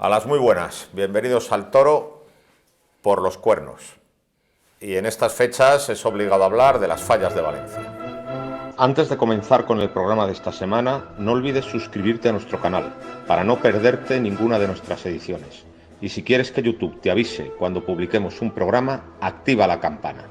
A las muy buenas, bienvenidos al Toro por los Cuernos. Y en estas fechas es obligado hablar de las fallas de Valencia. Antes de comenzar con el programa de esta semana, no olvides suscribirte a nuestro canal para no perderte ninguna de nuestras ediciones. Y si quieres que YouTube te avise cuando publiquemos un programa, activa la campana.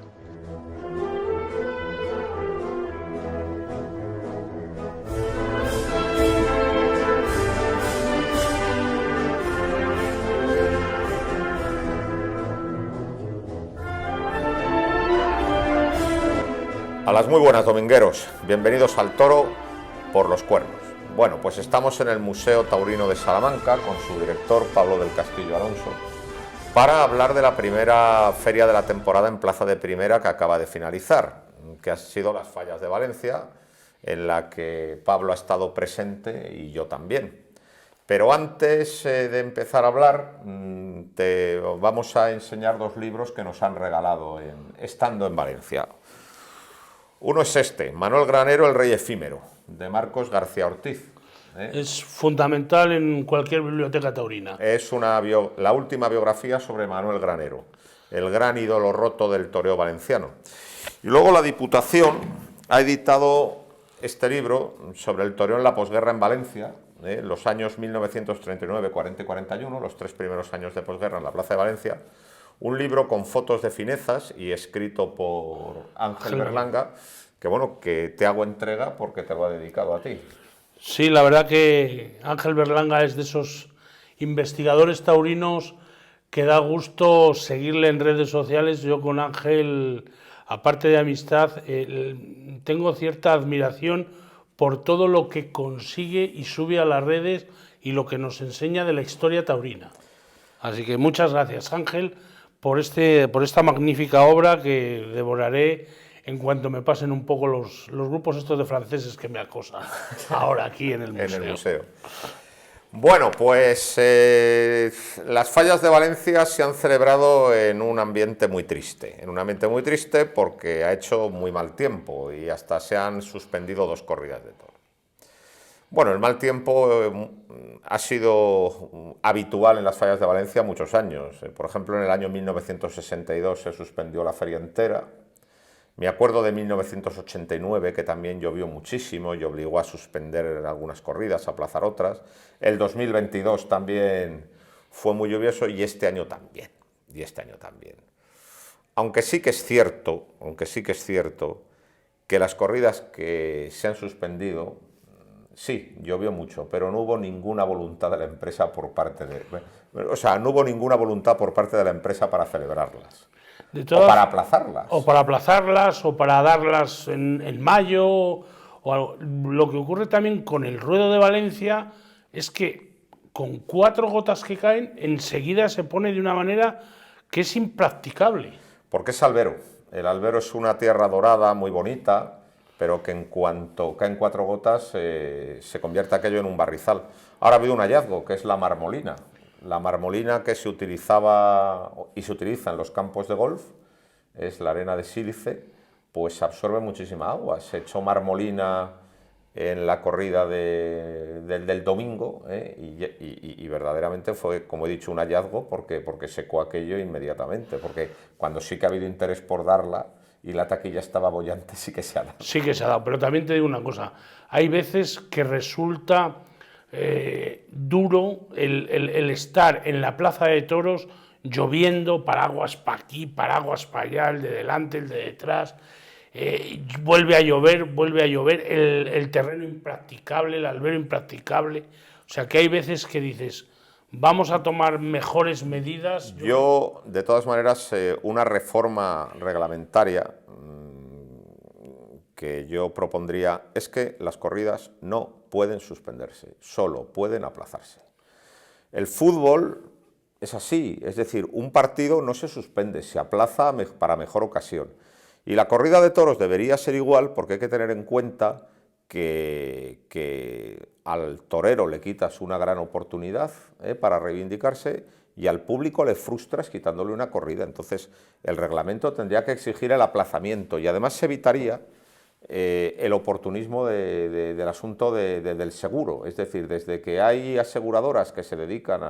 A las muy buenas, domingueros, bienvenidos al Toro por los Cuernos. Bueno, pues estamos en el Museo Taurino de Salamanca con su director Pablo del Castillo Alonso para hablar de la primera feria de la temporada en Plaza de Primera que acaba de finalizar, que ha sido las Fallas de Valencia, en la que Pablo ha estado presente y yo también. Pero antes de empezar a hablar, te vamos a enseñar dos libros que nos han regalado estando en Valencia. Uno es este, Manuel Granero, El Rey Efímero, de Marcos García Ortiz. Es fundamental en cualquier biblioteca taurina. Es la última biografía sobre Manuel Granero, el gran ídolo roto del toreo valenciano. Y luego la Diputación ha editado este libro sobre el toreo en la posguerra en Valencia, los años 1939, 40 y 41, los 3 primeros años de posguerra en la Plaza de Valencia. Un libro con fotos de finezas y escrito por Ángel Berlanga, que bueno, que te hago entrega porque te lo ha dedicado a ti. Sí, la verdad que Ángel Berlanga es de esos investigadores taurinos que da gusto seguirle en redes sociales. Yo con Ángel, aparte de amistad, tengo cierta admiración por todo lo que consigue y sube a las redes y lo que nos enseña de la historia taurina. Así que muchas gracias, Ángel, por esta magnífica obra que devoraré en cuanto me pasen un poco los grupos estos de franceses que me acosan ahora aquí en el museo. En el museo. Bueno, pues las Fallas de Valencia se han celebrado en un ambiente muy triste. En un ambiente muy triste porque ha hecho muy mal tiempo y hasta se han suspendido 2 corridas de toros. Bueno, el mal tiempo ha sido habitual en las Fallas de Valencia muchos años. Por ejemplo, en el año 1962 se suspendió la feria entera. Me acuerdo de 1989, que también llovió muchísimo y obligó a suspender algunas corridas, a aplazar otras. El 2022 también fue muy lluvioso y este año también. Aunque sí que es cierto que las corridas que se han suspendido, sí, llovió mucho, pero no hubo ninguna voluntad de la empresa por parte de... no hubo ninguna voluntad por parte de la empresa para celebrarlas. O para aplazarlas. O para darlas en mayo. O algo. Lo que ocurre también con el Ruedo de Valencia es que con 4 gotas que caen, enseguida se pone de una manera que es impracticable. Porque es albero. El albero es una tierra dorada muy bonita, pero que en cuanto caen 4 gotas se convierte aquello en un barrizal. Ahora ha habido un hallazgo, que es la marmolina. La marmolina que se utilizaba y se utiliza en los campos de golf, es la arena de sílice, pues absorbe muchísima agua. Se echó marmolina en la corrida del domingo y verdaderamente fue, como he dicho, un hallazgo porque secó aquello inmediatamente, porque cuando sí que ha habido interés por darla y la taquilla estaba bollante, sí que se ha dado. Sí que se ha dado, pero también te digo una cosa, hay veces que resulta duro el estar en la plaza de toros lloviendo, paraguas para aquí, paraguas para allá, el de delante, el de detrás, vuelve a llover, el terreno impracticable, el albero impracticable, o sea que hay veces que dices, vamos a tomar mejores medidas. Yo de todas maneras, una reforma reglamentaria que yo propondría es que las corridas no pueden suspenderse, solo pueden aplazarse. El fútbol es así, es decir, un partido no se suspende, se aplaza para mejor ocasión. Y la corrida de toros debería ser igual porque hay que tener en cuenta que al torero le quitas una gran oportunidad para reivindicarse y al público le frustras quitándole una corrida. Entonces el reglamento tendría que exigir el aplazamiento y además se evitaría el oportunismo del asunto del seguro. Es decir, desde que hay aseguradoras que se dedican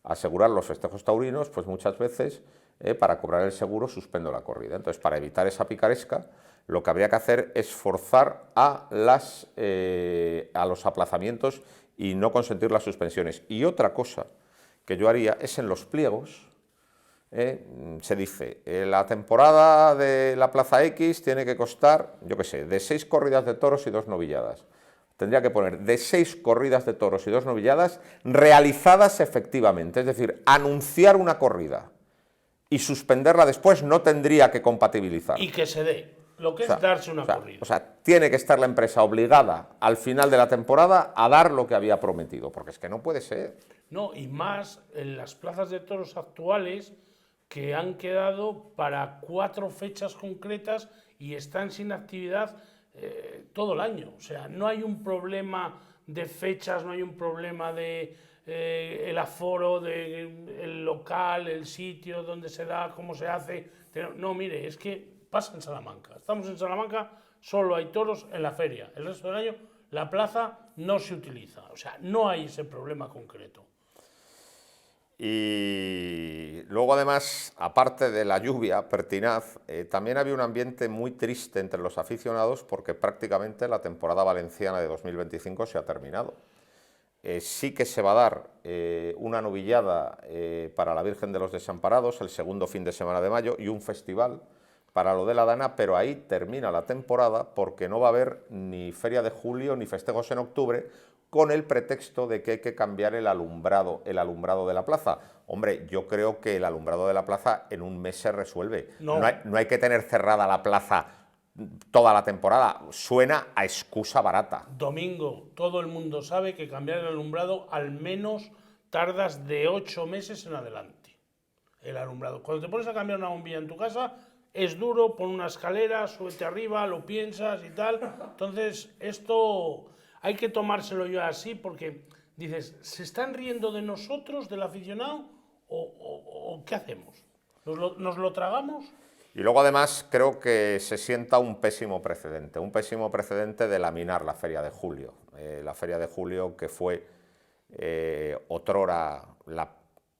asegurar los festejos taurinos, pues muchas veces para cobrar el seguro suspendo la corrida. Entonces, para evitar esa picaresca, lo que habría que hacer es forzar a los aplazamientos y no consentir las suspensiones. Y otra cosa que yo haría es en los pliegos, se dice, la temporada de la Plaza X tiene que costar, yo qué sé, de 6 corridas de toros y 2 novilladas. Tendría que poner de 6 corridas de toros y 2 novilladas realizadas efectivamente, es decir, anunciar una corrida y suspenderla después no tendría que compatibilizar. Y que se dé, lo que es darse una corrida. O sea, tiene que estar la empresa obligada al final de la temporada a dar lo que había prometido, porque es que no puede ser. No, y más en las plazas de toros actuales que han quedado para 4 fechas concretas y están sin actividad todo el año. O sea, no hay un problema de fechas, no hay un problema de el aforo, del local, el sitio donde se da, cómo se hace. No, mire, es que pasa en Salamanca. Estamos en Salamanca, solo hay toros en la feria. El resto del año la plaza no se utiliza. O sea, no hay ese problema concreto. Y luego, además, aparte de la lluvia pertinaz, también había un ambiente muy triste entre los aficionados porque prácticamente la temporada valenciana de 2025 se ha terminado. Sí que se va a dar una novillada para la Virgen de los Desamparados el segundo fin de semana de mayo y un festival para lo de la Dana, pero ahí termina la temporada porque no va a haber ni Feria de Julio ni festejos en octubre, con el pretexto de que hay que cambiar el alumbrado de la plaza. Hombre, yo creo que el alumbrado de la plaza en un mes se resuelve. No hay que tener cerrada la plaza toda la temporada. Suena a excusa barata. Domingo, todo el mundo sabe que cambiar el alumbrado al menos tardas de 8 meses en adelante. El alumbrado. Cuando te pones a cambiar una bombilla en tu casa, es duro, pon una escalera, súbete arriba, lo piensas y tal. Entonces, esto hay que tomárselo yo así porque dices, ¿se están riendo de nosotros, del aficionado? ¿O qué hacemos? ¿Nos lo tragamos? Y luego, además, creo que se sienta un pésimo precedente de laminar la Feria de Julio. La Feria de Julio, que fue otrora la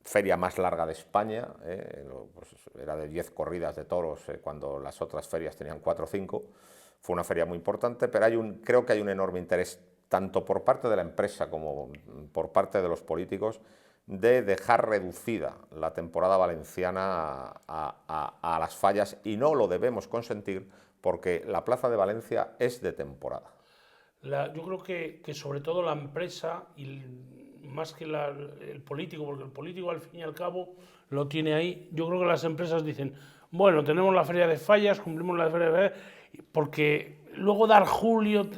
feria más larga de España, pues era de 10 corridas de toros cuando las otras ferias tenían 4 o 5. Fue una feria muy importante, pero creo que hay un enorme interés, tanto por parte de la empresa como por parte de los políticos, de dejar reducida la temporada valenciana a las fallas, y no lo debemos consentir porque la Plaza de Valencia es de temporada. Yo creo que sobre todo la empresa, y más que el político, porque el político al fin y al cabo lo tiene ahí, yo creo que las empresas dicen, bueno, tenemos la feria de fallas, cumplimos la feria de fallas, porque luego dar julio,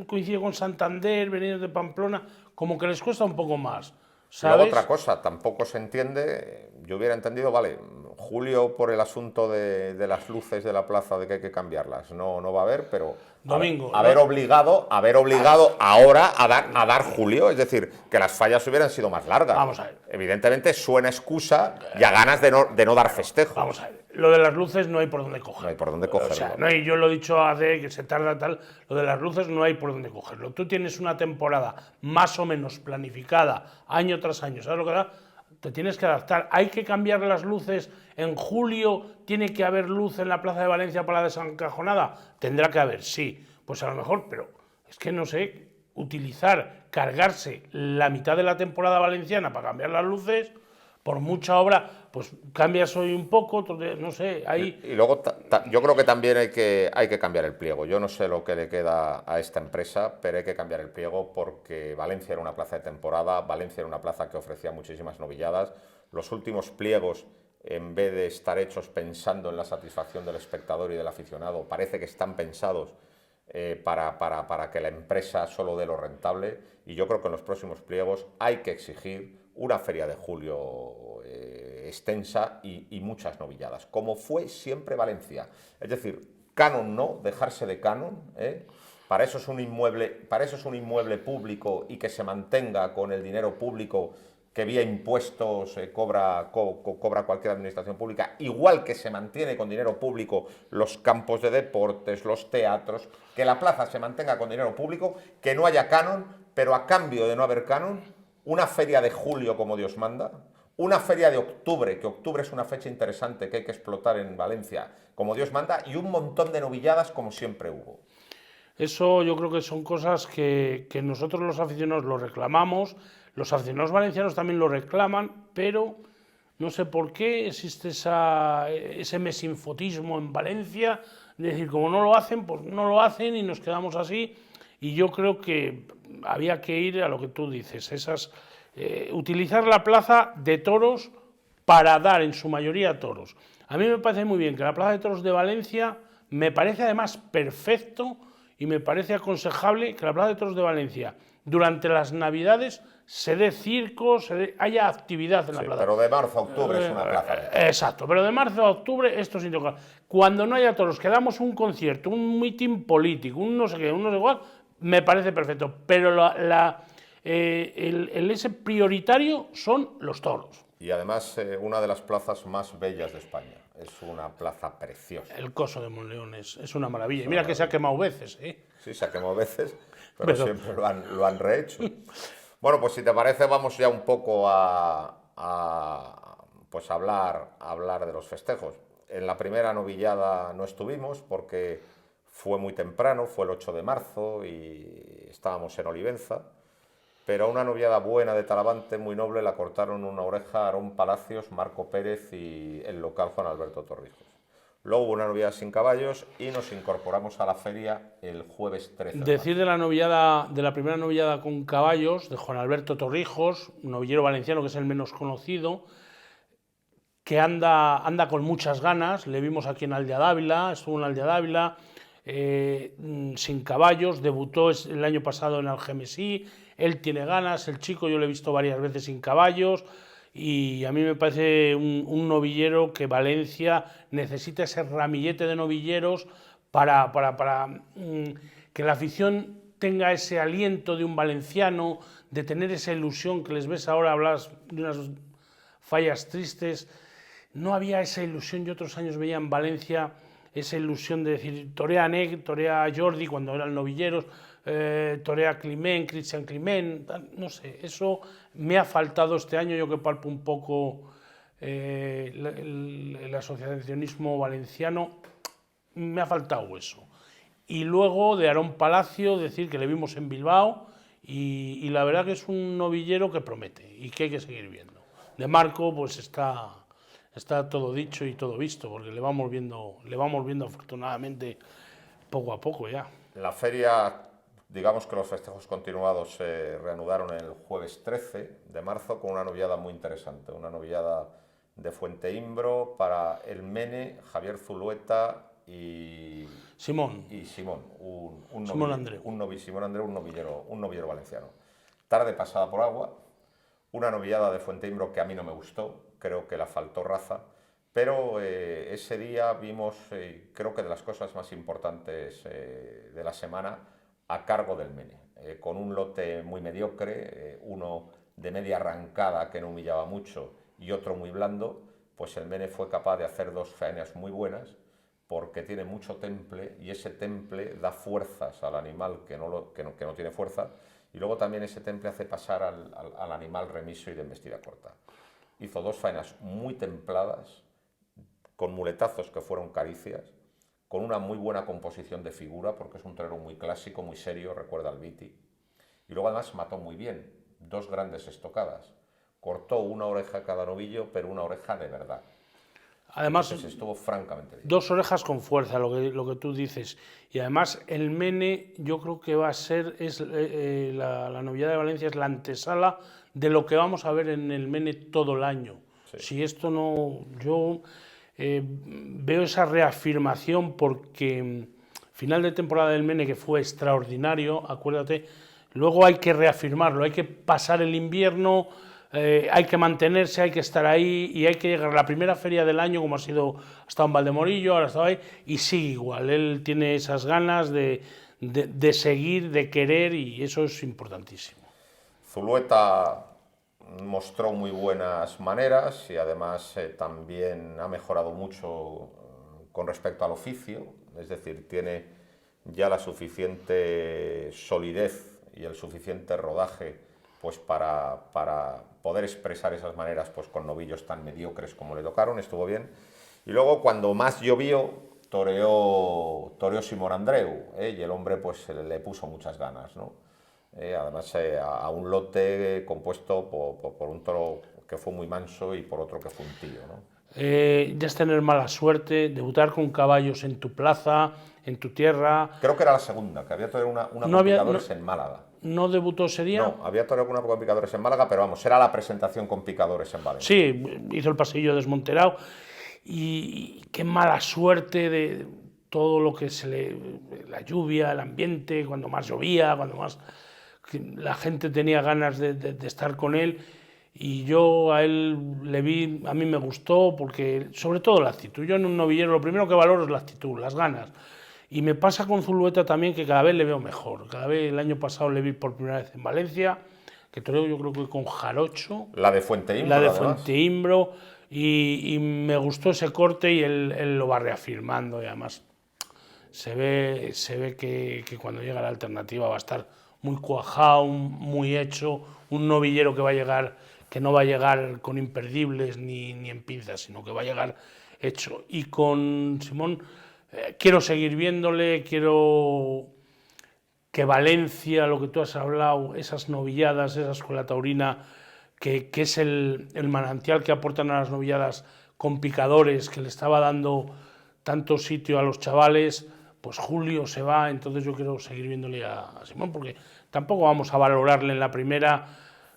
coincide con Santander, venir de Pamplona, como que les cuesta un poco más. ¿Sabes? Luego otra cosa, tampoco se entiende, yo hubiera entendido, vale, julio por el asunto de las luces de la plaza, de que hay que cambiarlas, no va a haber, pero Domingo, haber obligado ahora a dar julio, es decir, que las fallas hubieran sido más largas. Vamos a ver. Evidentemente suena excusa y a ganas de no dar festejo. Vamos a ver, lo de las luces no hay por dónde cogerlo. No hay por dónde cogerlo. O sea, yo lo he dicho hace que se tarda tal, lo de las luces no hay por dónde cogerlo. Tú tienes una temporada más o menos planificada, año tras año, ¿sabes lo que da? Te tienes que adaptar. Hay que cambiar las luces en julio, tiene que haber luz en la Plaza de Valencia para la desencajonada. Tendrá que haber, sí, pues a lo mejor, pero es que no sé, cargarse la mitad de la temporada valenciana para cambiar las luces, por mucha obra, pues cambias hoy un poco, no sé, ahí... Y luego yo creo que también hay que cambiar el pliego. Yo no sé lo que le queda a esta empresa, pero hay que cambiar el pliego porque Valencia era una plaza de temporada, Valencia era una plaza que ofrecía muchísimas novilladas. Los últimos pliegos, en vez de estar hechos pensando en la satisfacción del espectador y del aficionado, parece que están pensados para que la empresa solo dé lo rentable, y yo creo que en los próximos pliegos hay que exigir una feria de julio extensa y muchas novilladas, como fue siempre Valencia. Es decir, canon no, dejarse de canon, para eso es un inmueble público y que se mantenga con el dinero público que vía impuestos cobra cualquier administración pública, igual que se mantiene con dinero público los campos de deportes, los teatros, que la plaza se mantenga con dinero público, que no haya canon, pero a cambio de no haber canon, una feria de julio como Dios manda, una feria de octubre, que octubre es una fecha interesante que hay que explotar en Valencia, como Dios manda, y un montón de novilladas como siempre hubo. Eso yo creo que son cosas que nosotros los aficionados lo reclamamos, los aficionados valencianos también lo reclaman, pero no sé por qué existe ese mesinfotismo en Valencia, de decir, como no lo hacen, pues no lo hacen y nos quedamos así. Y yo creo que había que ir a lo que tú dices, utilizar la plaza de toros para dar en su mayoría toros. A mí me parece muy bien que la plaza de toros de Valencia, me parece además perfecto y me parece aconsejable que la plaza de toros de Valencia durante las Navidades se dé circo, haya actividad en la plaza. Pero de marzo a octubre es una plaza. Exacto, pero de marzo a octubre esto es intocable. Cuando no haya toros, que damos un concierto, un mitin político, un no sé qué, un no sé cuál, me parece perfecto. Pero ese prioritario son los toros. Y además una de las plazas más bellas de España. Es una plaza preciosa. El Coso de Monleón es una maravilla. Y mira que se ha quemado veces, ¿eh? Sí, se ha quemado veces, pero siempre lo han rehecho. Bueno, pues si te parece, vamos ya un poco pues hablar de los festejos. En la primera novillada no estuvimos porque fue muy temprano, fue el 8 de marzo y estábamos en Olivenza. Pero a una novillada buena de Talavante, muy noble, la cortaron una oreja Aarón Palacios, Marco Pérez y el local Juan Alberto Torrijos. Luego hubo una novillada sin caballos y nos incorporamos a la feria el jueves 13 de Decir de la primera novillada con caballos, de Juan Alberto Torrijos, un novillero valenciano que es el menos conocido, que anda con muchas ganas. Le vimos aquí en Aldea Dávila, estuvo en Aldea Dávila, sin caballos, debutó el año pasado en Algemesí. Él tiene ganas, el chico yo lo he visto varias veces sin caballos y a mí me parece un novillero que Valencia necesita ese ramillete de novilleros para que la afición tenga ese aliento de un valenciano, de tener esa ilusión que les ves ahora, hablas de unas fallas tristes. No había esa ilusión, yo otros años veía en Valencia esa ilusión de decir torea a Neg, torea a Jordi cuando eran novilleros, torea Climent, Cristian Climent, no sé, eso me ha faltado este año, yo que palpo un poco el asociacionismo valenciano, me ha faltado eso. Y luego de Aarón Palacio, decir que le vimos en Bilbao y la verdad que es un novillero que promete y que hay que seguir viendo. De Marco pues está todo dicho y todo visto, porque le vamos viendo afortunadamente poco a poco ya. La feria, digamos que los festejos continuados se reanudaron el jueves 13 de marzo con una novillada muy interesante, una novillada de Fuenteimbro para el Mene, Javier Zulueta y Simón. Simón, Simón Andreu. Simón Andreu, un novillero valenciano. Tarde pasada por agua, una novillada de Fuenteimbro que a mí no me gustó, creo que la faltó raza, pero ese día vimos, creo que de las cosas más importantes de la semana, a cargo del Mene, con un lote muy mediocre, uno de media arrancada que no humillaba mucho y otro muy blando, pues el Mene fue capaz de hacer dos faenas muy buenas, porque tiene mucho temple y ese temple da fuerzas al animal que no tiene fuerza, y luego también ese temple hace pasar al animal remiso y de embestida corta. Hizo dos faenas muy templadas, con muletazos que fueron caricias, con una muy buena composición de figura, porque es un torero muy clásico, muy serio, recuerda al Viti. Y luego además mató muy bien, dos grandes estocadas. Cortó una oreja a cada novillo, pero una oreja de verdad. Además, entonces estuvo francamente bien. Dos orejas con fuerza, lo que tú dices. Y además el Mene yo creo que va a ser, la novillada de Valencia es la antesala de lo que vamos a ver en el Mene todo el año. Sí. Si esto no... Yo veo esa reafirmación porque final de temporada del Mene que fue extraordinario, acuérdate, luego hay que reafirmarlo, hay que pasar el invierno... hay que mantenerse, hay que estar ahí y hay que llegar a la primera feria del año, como ha estado en Valdemorillo, ahora ha estado ahí, y sigue igual. Él tiene esas ganas de seguir, de querer, y eso es importantísimo. Zulueta mostró muy buenas maneras y además también ha mejorado mucho con respecto al oficio, es decir, tiene ya la suficiente solidez y el suficiente rodaje pues para poder expresar esas maneras pues con novillos tan mediocres como le tocaron, estuvo bien. Y luego cuando más llovió, toreó Simón Andreu, y el hombre pues le puso muchas ganas, ¿no? Además a un lote compuesto por un toro que fue muy manso y por otro que fue un tío, ¿no? Ya es tener mala suerte, debutar con caballos en tu plaza, en tu tierra. Creo que era la segunda, que había toreado una No con había, picadores en Málaga. ¿No debutó ese día? No, había toreado una con picadores en Málaga, pero vamos, era la presentación con picadores en Valencia. Sí, hizo el pasillo desmonterado. Y qué mala suerte de todo lo que la lluvia, el ambiente, cuando más llovía, cuando más la gente tenía ganas de estar con él. Y yo a él le vi, a mí me gustó, porque sobre todo la actitud. Yo en un novillero lo primero que valoro es la actitud, las ganas. Y me pasa con Zulueta también, que cada vez le veo mejor. Cada vez, el año pasado le vi por primera vez en Valencia, que toreó yo creo que con Jarocho. La de Fuenteimbro, La de además. Fuenteimbro. Y me gustó ese corte y él lo va reafirmando. Y además se ve que cuando llega la alternativa va a estar muy cuajado, muy hecho. Un novillero que va a llegar, que no va a llegar con imperdibles ni en pinzas, sino que va a llegar hecho. Y con Simón quiero seguir viéndole, quiero que Valencia, lo que tú has hablado, esas novilladas, esa escuela taurina, que es el manantial que aportan a las novilladas con picadores, que le estaba dando tanto sitio a los chavales, pues Julio se va, entonces yo quiero seguir viéndole a Simón, porque tampoco vamos a valorarle en la primera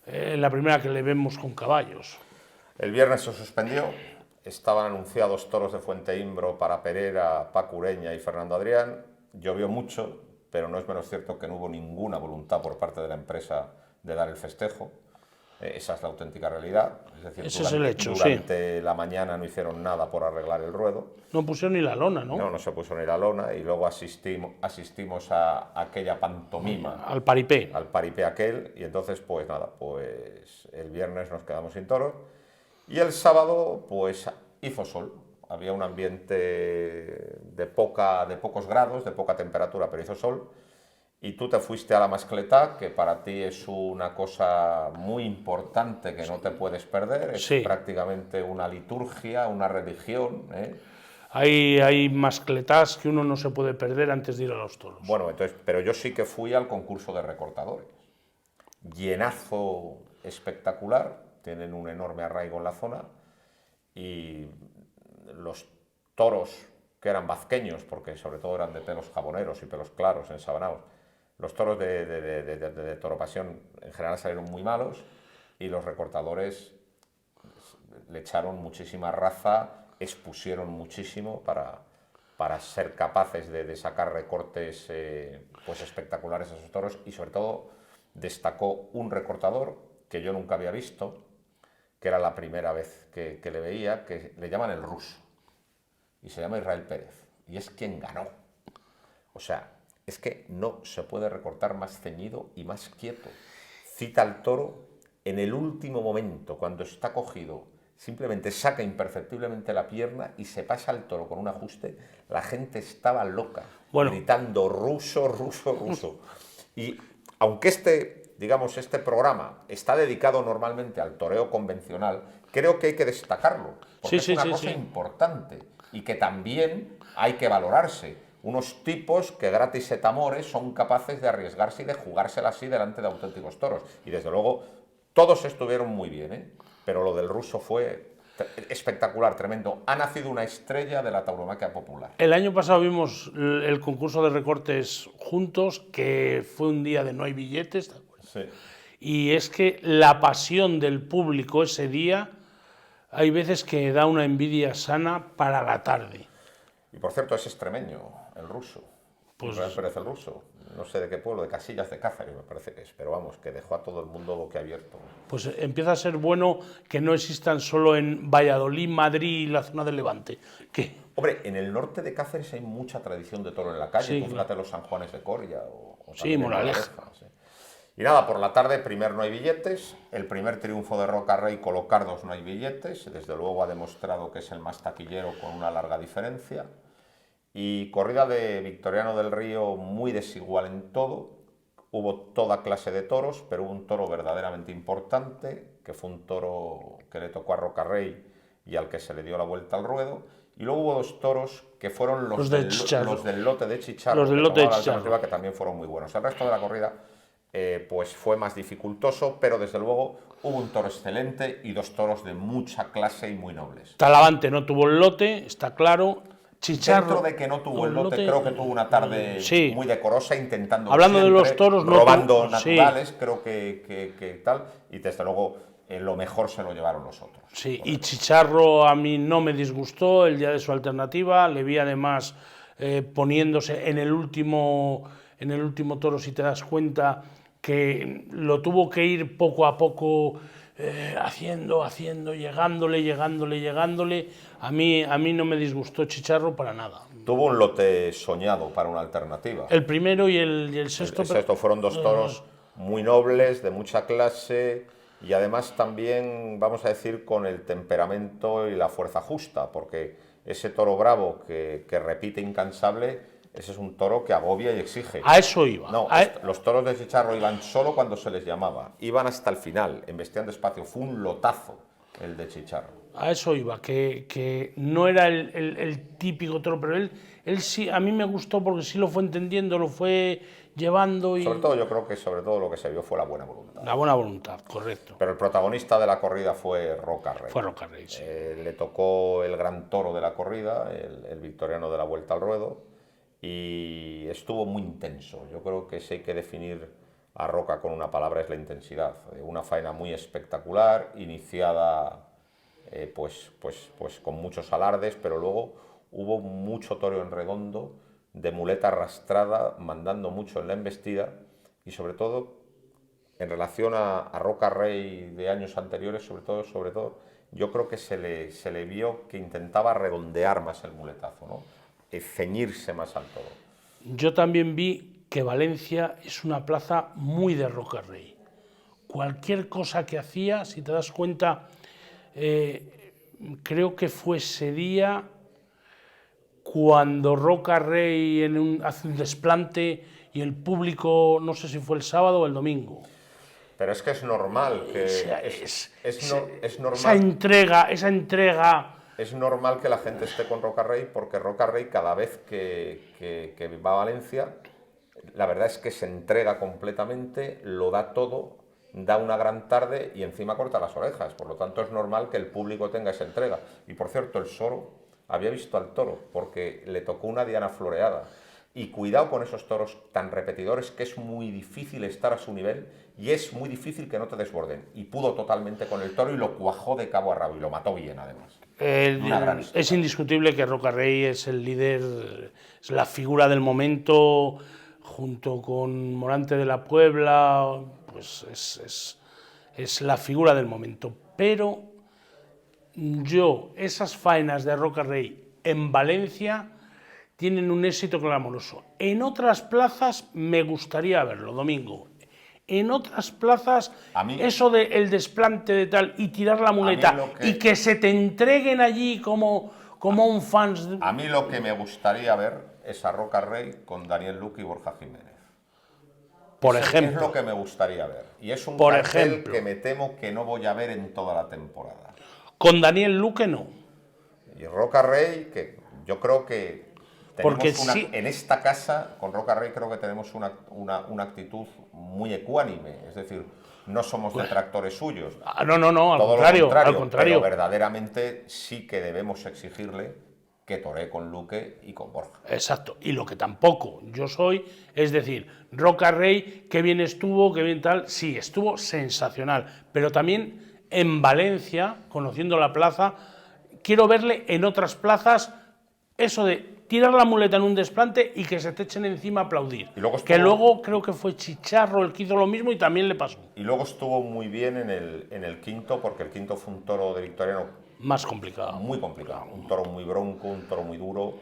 que le vemos con caballos. El viernes se suspendió, estaban anunciados toros de Fuenteimbro para Pereira, Paco Ureña y Fernando Adrián, llovió mucho, pero no es menos cierto que no hubo ninguna voluntad por parte de la empresa de dar el festejo. Esa es la auténtica realidad. Es decir, ese es el hecho, durante la mañana no hicieron nada por arreglar el ruedo. No pusieron ni la lona, ¿no? No se puso ni la lona y luego asistimos a aquella pantomima. Al paripé. Al paripé aquel y entonces pues nada, pues el viernes nos quedamos sin toros y el sábado pues hizo sol. Había un ambiente de pocos grados, de poca temperatura, pero hizo sol. Y tú te fuiste a la mascletá, que para ti es una cosa muy importante que no te puedes perder, es prácticamente una liturgia, una religión. Hay mascletás que uno no se puede perder antes de ir a los toros. Bueno, entonces, pero yo sí que fui al concurso de recortadores. Llenazo espectacular, tienen un enorme arraigo en la zona y los toros que eran vazqueños, porque sobre todo eran de pelos jaboneros y pelos claros, ensabanados. Los toros de Toro Pasión en general salieron muy malos y los recortadores le echaron muchísima raza, expusieron muchísimo para ser capaces de sacar recortes pues espectaculares a esos toros y sobre todo destacó un recortador que yo nunca había visto, que era la primera vez que le veía, que le llaman el ruso y se llama Israel Pérez y es quien ganó. O sea, es que no se puede recortar más ceñido y más quieto. Cita al toro en el último momento, cuando está cogido, simplemente saca imperceptiblemente la pierna y se pasa al toro con un ajuste. La gente estaba loca, gritando ruso, ruso, ruso. Y aunque este programa está dedicado normalmente al toreo convencional, creo que hay que destacarlo, porque es una cosa importante y que también hay que valorarse. Unos tipos que gratis et amore son capaces de arriesgarse y de jugársela así delante de auténticos toros. Y desde luego todos estuvieron muy bien, pero lo del ruso fue espectacular, tremendo. Ha nacido una estrella de la tauromaquia popular. El año pasado vimos el concurso de recortes juntos, que fue un día de no hay billetes. Sí. Y es que la pasión del público ese día, hay veces que da una envidia sana para la tarde. Y por cierto, es extremeño, el ruso. Pues Israel Pérez el ruso. No sé de qué pueblo, de Casillas de Cáceres me parece que es, pero vamos, que dejó a todo el mundo boquiabierto. Pues empieza a ser bueno que no existan solo en Valladolid, Madrid y la zona del Levante. ¿Qué? Hombre, en el norte de Cáceres hay mucha tradición de toro en la calle. Tú fíjate los San Juanes de Coria o Moraleja. Sí. Y nada, por la tarde, primer no hay billetes, el primer triunfo de Roca Rey con Locardos no hay billetes, desde luego ha demostrado que es el más taquillero con una larga diferencia, y corrida de Victoriano del Río muy desigual en todo, hubo toda clase de toros, pero hubo un toro verdaderamente importante, que fue un toro que le tocó a Rocarrey y al que se le dio la vuelta al ruedo. Y luego hubo 2 toros que fueron los del lote de Chicharro, los del lote de la Chicharro, alternativa, que también fueron muy buenos. El resto de la corrida pues fue más dificultoso, pero desde luego hubo un toro excelente y 2 toros de mucha clase y muy nobles. Talavante no tuvo el lote, está claro. Chicharro, dentro de que no tuvo el lote, creo que tuvo una tarde sí, muy decorosa, intentando hablando siempre, de los toros, robando no naturales, sí. creo que tal, y desde luego lo mejor se lo llevaron los otros. Sí, y Chicharro a mí no me disgustó el día de su alternativa, le vi además poniéndose en el último toro, si te das cuenta, que lo tuvo que ir poco a poco haciendo, llegándole. A mí no me disgustó Chicharro para nada. Tuvo un lote soñado para una alternativa. El primero y el sexto. El sexto fueron 2 toros muy nobles, de mucha clase, y además también, vamos a decir, con el temperamento y la fuerza justa, porque ese toro bravo que repite incansable, ese es un toro que agobia y exige. A eso iba. No, los toros de Chicharro iban solo cuando se les llamaba, iban hasta el final, embestían despacio, fue un lotazo el de Chicharro. A eso iba, que no era el típico toro, pero él sí, a mí me gustó porque sí lo fue entendiendo, lo fue llevando. Y sobre todo, yo creo que sobre todo lo que se vio fue la buena voluntad. La buena voluntad, correcto. Pero el protagonista de la corrida fue Rocarrey. Fue Rocarrey, sí. Le tocó el gran toro de la corrida, el victoriano de la Vuelta al Ruedo, y estuvo muy intenso. Yo creo que si hay que definir a Roca con una palabra es la intensidad. Una faena muy espectacular, iniciada pues con muchos alardes, pero luego hubo mucho toro en redondo, de muleta arrastrada, mandando mucho en la embestida, y sobre todo en relación a Rocarrey de años anteriores, sobre todo, yo creo que se le vio que intentaba redondear más el muletazo, ¿no? Ceñirse más al toro. Yo también vi que Valencia es una plaza muy de Rocarrey. Cualquier cosa que hacía, si te das cuenta, creo que fue ese día cuando Rocarrey hace un desplante y el público, no sé si fue el sábado o el domingo. Pero es que es normal que es normal. Esa entrega. Es normal que la gente esté con Rocarrey, porque Rocarrey cada vez que va a Valencia, la verdad es que se entrega completamente, lo da todo, da una gran tarde y encima corta las orejas. Por lo tanto, es normal que el público tenga esa entrega. Y por cierto, el Soro había visto al toro, porque le tocó una diana floreada. Y cuidado con esos toros tan repetidores, que es muy difícil estar a su nivel y es muy difícil que no te desborden. Y pudo totalmente con el toro y lo cuajó de cabo a rabo y lo mató bien, además. Es indiscutible que Rocarrey es el líder, es la figura del momento, junto con Morante de la Puebla, pues es la figura del momento. Pero esas faenas de Rocarrey en Valencia tienen un éxito clamoroso. En otras plazas me gustaría verlo, Domingo. En otras plazas, eso del desplante de tal y tirar la muleta y que se te entreguen allí como un fans. A mí lo que me gustaría ver es a Rocarrey con Daniel Luque y Borja Jiménez. Por ejemplo. Es lo que me gustaría ver. Y es un cartel que me temo que no voy a ver en toda la temporada. Con Daniel Luque no. Y Rocarrey, que yo creo que en esta casa, con Rocarrey creo que tenemos una actitud muy ecuánime, es decir, no somos detractores suyos. No, al contrario. Pero verdaderamente sí que debemos exigirle que toree con Luque y con Borja. Exacto, y lo que tampoco yo soy, es decir, Rocarrey, que bien estuvo, que bien tal, sí, estuvo sensacional, pero también en Valencia, conociendo la plaza, quiero verle en otras plazas eso de tirar la muleta en un desplante y que se te echen encima a aplaudir. Luego creo que fue Chicharro el que hizo lo mismo y también le pasó. Y luego estuvo muy bien en el quinto, porque el quinto fue un toro de victoriano más complicado. Muy complicado. Un toro muy bronco, un toro muy duro.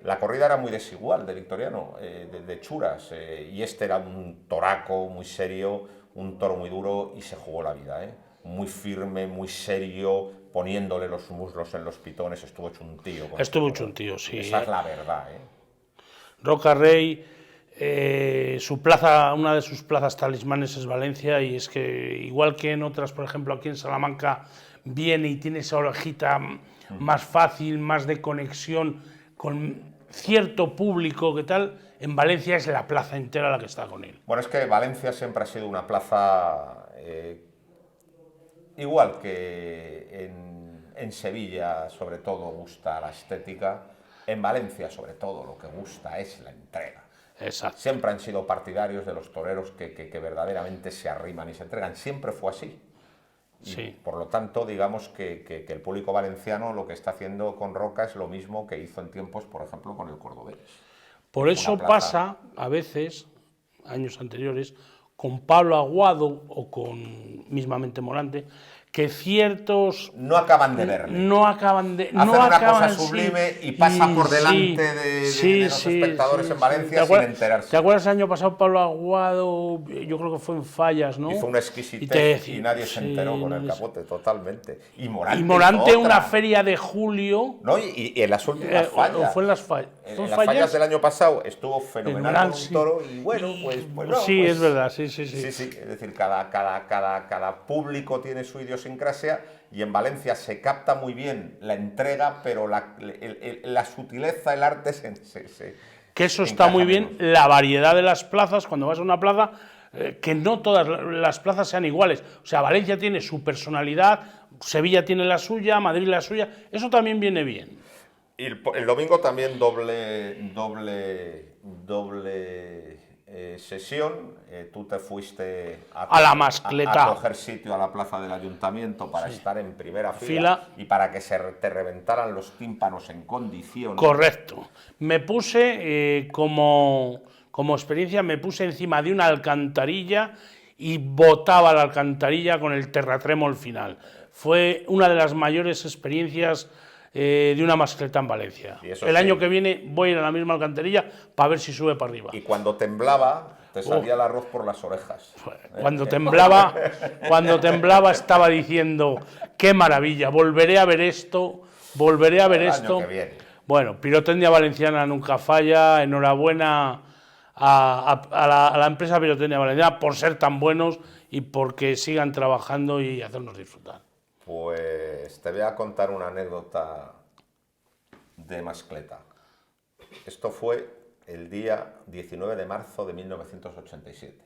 La corrida era muy desigual de victoriano, de churas. Y este era un toraco muy serio, un toro muy duro y se jugó la vida. Muy firme, muy serio, poniéndole los muslos en los pitones, estuvo hecho un tío. Estuvo hecho un tío, sí. Esa es la verdad. Rocarrey, Su plaza, una de sus plazas talismanes es Valencia, y es que igual que en otras, por ejemplo aquí en Salamanca, viene y tiene esa orejita más fácil, más de conexión con cierto público, que tal, en Valencia es la plaza entera la que está con él. Bueno, es que Valencia siempre ha sido una plaza igual que en Sevilla, sobre todo gusta la estética, en Valencia sobre todo lo que gusta es la entrega. Exacto. Siempre han sido partidarios de los toreros que verdaderamente se arriman y se entregan. Siempre fue así. Y Sí. por lo tanto, digamos que el público valenciano lo que está haciendo con Roca es lo mismo que hizo en tiempos, por ejemplo, con el cordobés. Por eso pasa, a veces, años anteriores, con Pablo Aguado o con mismamente Morante, que ciertos No acaban de verle. no acaban de... Hacen no una acaban, cosa sublime sí, y pasa por sí, delante de los sí, espectadores sí, en Valencia sí. sin enterarse. ¿Te acuerdas el año pasado Pablo Aguado? Yo creo que fue en Fallas, ¿no? Hizo una exquisitez y nadie se sí, enteró con el nadie se- capote, totalmente. Y Morante, Y Morante, hizo una otra. feria de julio... No, y en las últimas fallas. ¿O fue en las fallas? En las fallas del año pasado estuvo fenomenal con un toro y bueno, pues sí, pues, es verdad, sí. Sí, es decir, cada público tiene su idiosincrasia y en Valencia se capta muy bien la entrega, pero la sutileza, el arte que eso está muy bien, la variedad de las plazas, cuando vas a una plaza, que no todas las plazas sean iguales. O sea, Valencia tiene su personalidad, Sevilla tiene la suya, Madrid la suya, eso también viene bien. Y el domingo también doble sesión. Tú te fuiste A la Mascleta. a coger sitio a la plaza del ayuntamiento para estar en primera fila y para que te reventaran los tímpanos en condiciones. Correcto. Me puse, como experiencia, me puse encima de una alcantarilla y botaba la alcantarilla con el terratrèmol final. Fue una de las mayores experiencias de una mascleta en Valencia. El año que viene voy a ir a la misma alcantarilla para ver si sube para arriba. Y cuando temblaba, te salía el arroz por las orejas. Cuando temblaba estaba diciendo, qué maravilla, volveré a ver esto, volveré a ver El esto. año que viene. Bueno, Pirotecnia Valenciana nunca falla, enhorabuena a la empresa Pirotecnia Valenciana por ser tan buenos y porque sigan trabajando y hacernos disfrutar. Pues te voy a contar una anécdota de mascleta. Esto fue el día 19 de marzo de 1987.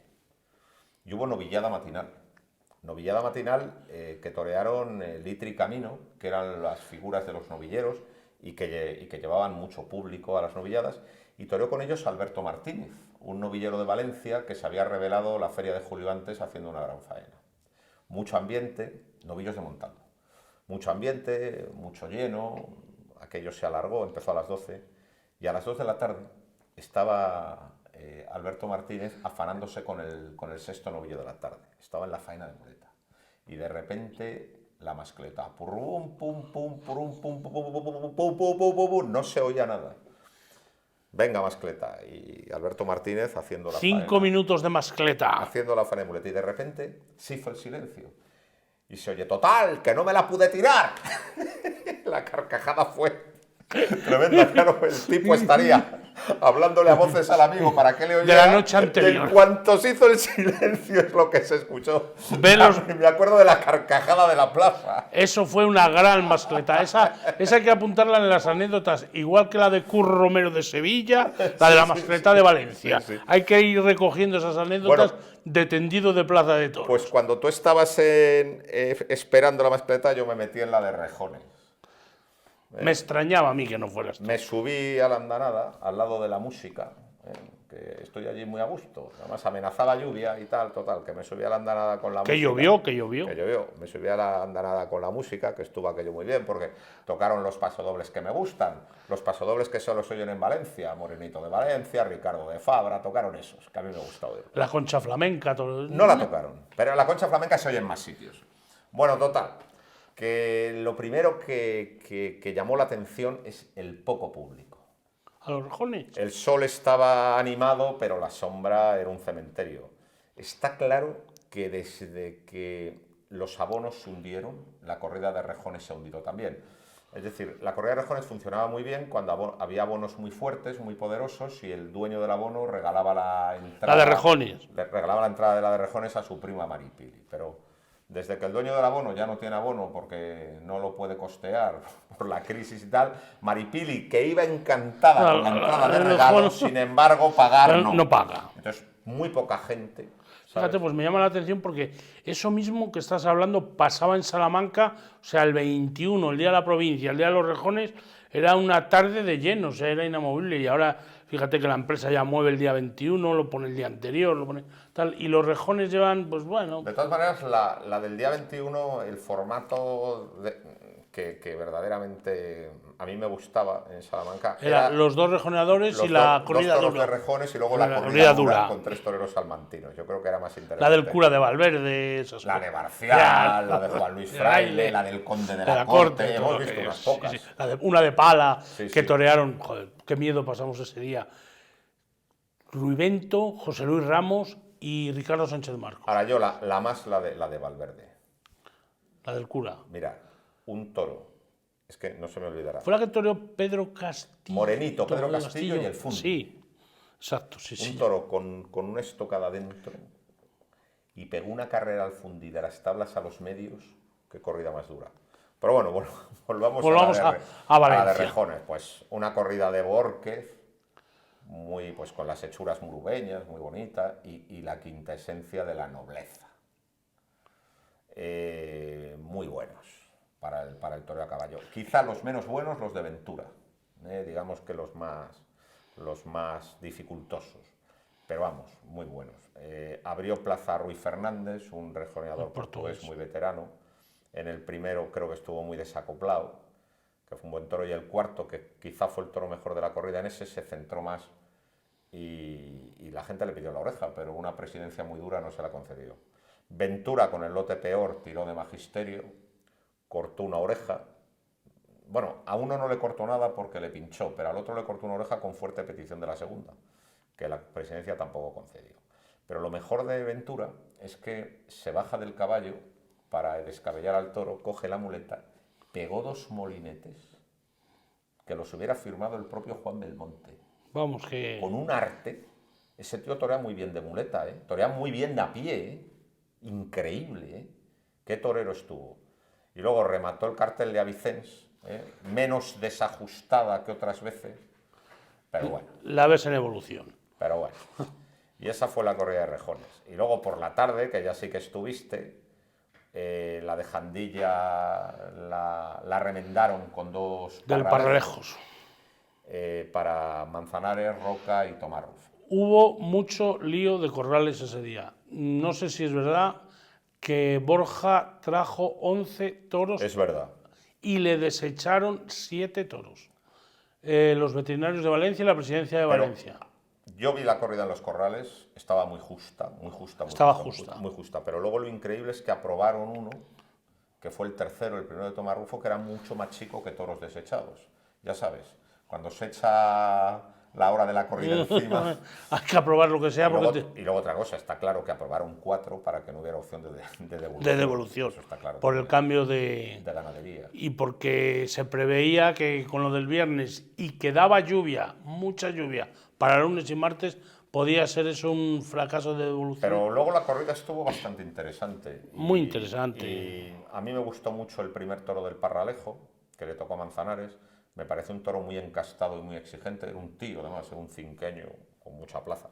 Y hubo novillada matinal. Novillada matinal que torearon Litri y Camino, que eran las figuras de los novilleros y que llevaban mucho público a las novilladas. Y toreó con ellos Alberto Martínez, un novillero de Valencia que se había revelado la feria de julio antes haciendo una gran faena. Mucho ambiente, novillos de montando. Mucho ambiente, mucho lleno, aquello se alargó, empezó a las 12 y a las 2 de la tarde estaba Alberto Martínez afanándose con el sexto novillo de la tarde. Estaba en la faena de muleta y de repente la mascleta, pum, pum, pum, pum, pum, pum, pum, no se oía nada. Venga, mascleta. Y Alberto Martínez haciendo la faena. 5 minutos de mascleta. Haciendo la faena de muleta y de repente se hizo el silencio. Y se oye, total, que no me la pude tirar. La carcajada fue tremenda, claro, el tipo estaría hablándole a voces al amigo para que le oyera. De la noche anterior. En cuanto se hizo el silencio es lo que se escuchó. Me acuerdo de la carcajada de la plaza. Eso fue una gran mascleta. Esa hay que apuntarla en las anécdotas, igual que la de Curro Romero de Sevilla, la de la mascleta de Valencia. Sí. Hay que ir recogiendo esas anécdotas de tendido de Plaza de Toros. Pues cuando tú estabas esperando la mascleta, yo me metí en la de Rejones. Me extrañaba a mí que no fueras tú. Me subí a la andanada, al lado de la música, que estoy allí muy a gusto. Además amenazaba lluvia y tal, total, que me subí a la andanada con la música. Que llovió. Que llovió. Me subí a la andanada con la música, que estuvo aquello muy bien, porque tocaron los pasodobles que me gustan, los pasodobles que solo se oyen en Valencia, Morenito de Valencia, Ricardo de Fabra, tocaron esos, que a mí me gusta oír. La concha flamenca. No la tocaron, pero la concha flamenca se oye en más sitios. Bueno, total. Que lo primero que llamó la atención es el poco público. ¿A los Rejones? El sol estaba animado, pero la sombra era un cementerio. Está claro que desde que los abonos se hundieron, la corrida de Rejones se ha hundido también. Es decir, la corrida de rejones funcionaba muy bien cuando había abonos muy fuertes, muy poderosos, y el dueño del abono regalaba la entrada. La de rejones. Regalaba la entrada de la de rejones a su prima Maripili. Pero desde que el dueño del abono ya no tiene abono porque no lo puede costear por la crisis y tal, Maripili, que iba encantada con la entrada de regalo, sin embargo, pagar no. No paga. Entonces, muy poca gente. Fíjate, pues me llama la atención porque eso mismo que estás hablando pasaba en Salamanca, o sea, el 21, el Día de la Provincia, el Día de los Rejones, era una tarde de lleno, o sea, era inamovible. Y ahora, fíjate que la empresa ya mueve el día 21, lo pone el día anterior, lo pone tal, y los rejones llevan, pues bueno. De todas maneras, la del día 21, el formato que verdaderamente a mí me gustaba en Salamanca Era los dos rejoneadores y la corrida dura. Dos toros dura. de rejones y luego la corrida dura con 3 toreros salmantinos. Yo creo que era más interesante. La del cura de Valverde, esas la de Barcial, la de Juan Luis Fraile, la del conde de la Corte. Hemos visto unas pocas. Sí. Una de Pala, que torearon. Joder, qué miedo pasamos ese día. Rui Bento, José Luis Ramos y Ricardo Sánchez Marcos. Ahora yo la de Valverde. La del cura. Mira, un toro. Es que no se me olvidará. Fue la que toreó Pedro Castillo. Morenito, Pedro Castillo y el Fundi. Sí, exacto, sí. Un toro con una estocada dentro y pegó una carrera al Fundi de las tablas a los medios. Qué corrida más dura. Pero bueno, volvamos a Valencia. La de rejones. Pues una corrida de Bórquez, muy, pues con las hechuras murubeñas, muy bonita, y la quinta esencia de la nobleza. Muy buenos para el toreo a caballo. Quizá los menos buenos los de Ventura, digamos que los más dificultosos, pero vamos, muy buenos. Abrió plaza Ruy Fernández, un rejoneador portugués muy veterano. En el primero creo que estuvo muy desacoplado, que fue un buen toro, y el cuarto, que quizá fue el toro mejor de la corrida, en ese se centró más y la gente le pidió la oreja, pero una presidencia muy dura no se la concedió. Ventura, con el lote peor, tiró de magisterio, cortó una oreja. Bueno, a uno no le cortó nada porque le pinchó, pero al otro le cortó una oreja con fuerte petición de la segunda, que la presidencia tampoco concedió. Pero lo mejor de Ventura es que se baja del caballo para descabellar al toro, coge la muleta, pegó 2 molinetes que los hubiera firmado el propio Juan Belmonte. Vamos, que... Con un arte. Ese tío torea muy bien de muleta, torea muy bien de a pie, increíble, qué torero estuvo. Y luego remató el cartel de Avicens, menos desajustada que otras veces, pero bueno. La ves en evolución. Pero bueno. Y esa fue la corrida de rejones. Y luego por la tarde, que ya sí que estuviste, la de Jandilla la remendaron con 2 del Parralejos. Para Manzanares, Roca y Tomás Rufo. Hubo mucho lío de corrales ese día. No sé si es verdad que Borja trajo 11 toros. Es verdad. Y le desecharon 7 toros. Los veterinarios de Valencia y la presidencia de Valencia. Yo vi la corrida en los corrales, estaba muy justa. Muy justa. Pero luego lo increíble es que aprobaron uno, que fue el tercero, el primero de Tomás Rufo, que era mucho más chico que toros desechados. Ya sabes, cuando se echa la hora de la corrida encima... Hay que aprobar lo que sea. Y luego otra cosa, está claro que aprobaron 4 para que no hubiera opción de devolución. De devolución, eso está claro, por el cambio de ganadería. Y porque se preveía que con lo del viernes y que daba lluvia, mucha lluvia, para lunes y martes, podía ser eso un fracaso de devolución. Pero luego la corrida estuvo bastante interesante. Muy interesante. Y a mí me gustó mucho el primer toro del Parralejo, que le tocó a Manzanares. Me parece un toro muy encastado y muy exigente. Era un tío, además, era un cinqueño con mucha plaza.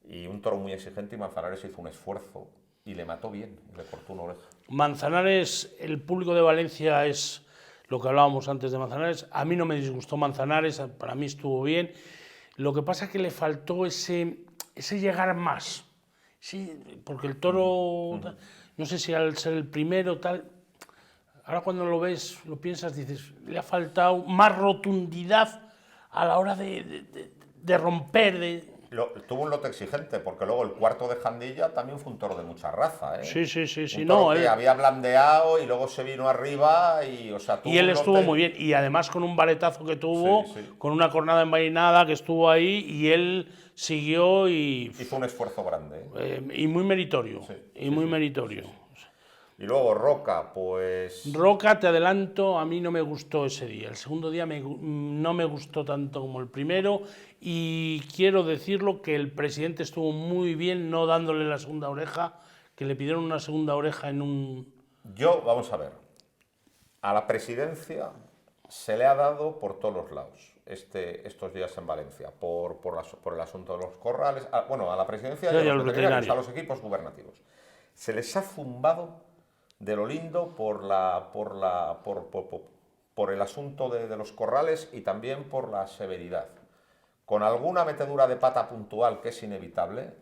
Y un toro muy exigente, y Manzanares hizo un esfuerzo y le mató bien, le cortó una oreja. Manzanares, el público de Valencia es lo que hablábamos antes de Manzanares. A mí no me disgustó Manzanares, para mí estuvo bien. Lo que pasa es que le faltó ese llegar más. Sí, porque el toro, no sé si al ser el primero, tal... Ahora cuando lo ves, lo piensas, dices, le ha faltado más rotundidad a la hora de romper. Tuvo un lote exigente, porque luego el cuarto de Jandilla también fue un toro de mucha raza. Sí. Un toro que había blandeado y luego se vino arriba y, o sea, y él estuvo muy bien. Y además con un varetazo que tuvo, con una cornada envainada que estuvo ahí, y él siguió y... Hizo un esfuerzo grande. Y muy meritorio. Muy meritorio. Y luego Roca, pues... Roca, te adelanto, a mí no me gustó ese día. El segundo día no me gustó tanto como el primero y quiero decirlo que el presidente estuvo muy bien no dándole la segunda oreja, que le pidieron una segunda oreja en un... Vamos a ver, a la presidencia se le ha dado por todos los lados estos días en Valencia, por el asunto de los corrales, a la presidencia y a los veterinarios, a los equipos gubernativos. Se les ha zumbado de lo lindo por el asunto de los corrales y también por la severidad. Con alguna metedura de pata puntual que es inevitable,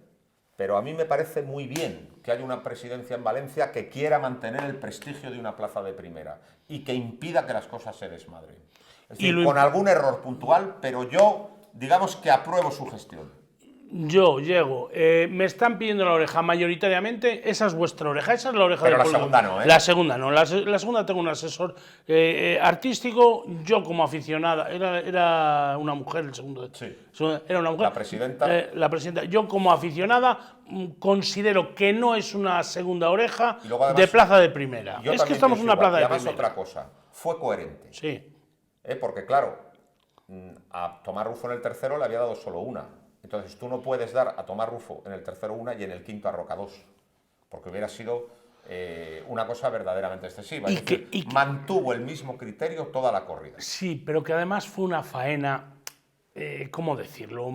pero a mí me parece muy bien que haya una presidencia en Valencia que quiera mantener el prestigio de una plaza de primera y que impida que las cosas se desmadren. Es decir, con algún error puntual, pero yo, digamos que apruebo su gestión. Yo llego, me están pidiendo la oreja mayoritariamente, esa es vuestra oreja, esa es la oreja del pueblo. Pero la segunda no, ¿eh? La segunda no, la segunda tengo un asesor artístico, yo como aficionada, era una mujer el segundo. Sí. Era una mujer. La presidenta. Yo como aficionada considero que no es una segunda oreja además, de plaza de primera. Es que estamos en una plaza de primera. Y además otra cosa, fue coherente. Sí. Porque claro, a Tomás Rufo en el tercero le había dado solo una. Entonces tú no puedes dar a Tomás Rufo en el tercero una y en el quinto a Roca dos, porque hubiera sido una cosa verdaderamente excesiva. Es decir, mantuvo el mismo criterio toda la corrida. Sí, pero que además fue una faena, ¿cómo decirlo?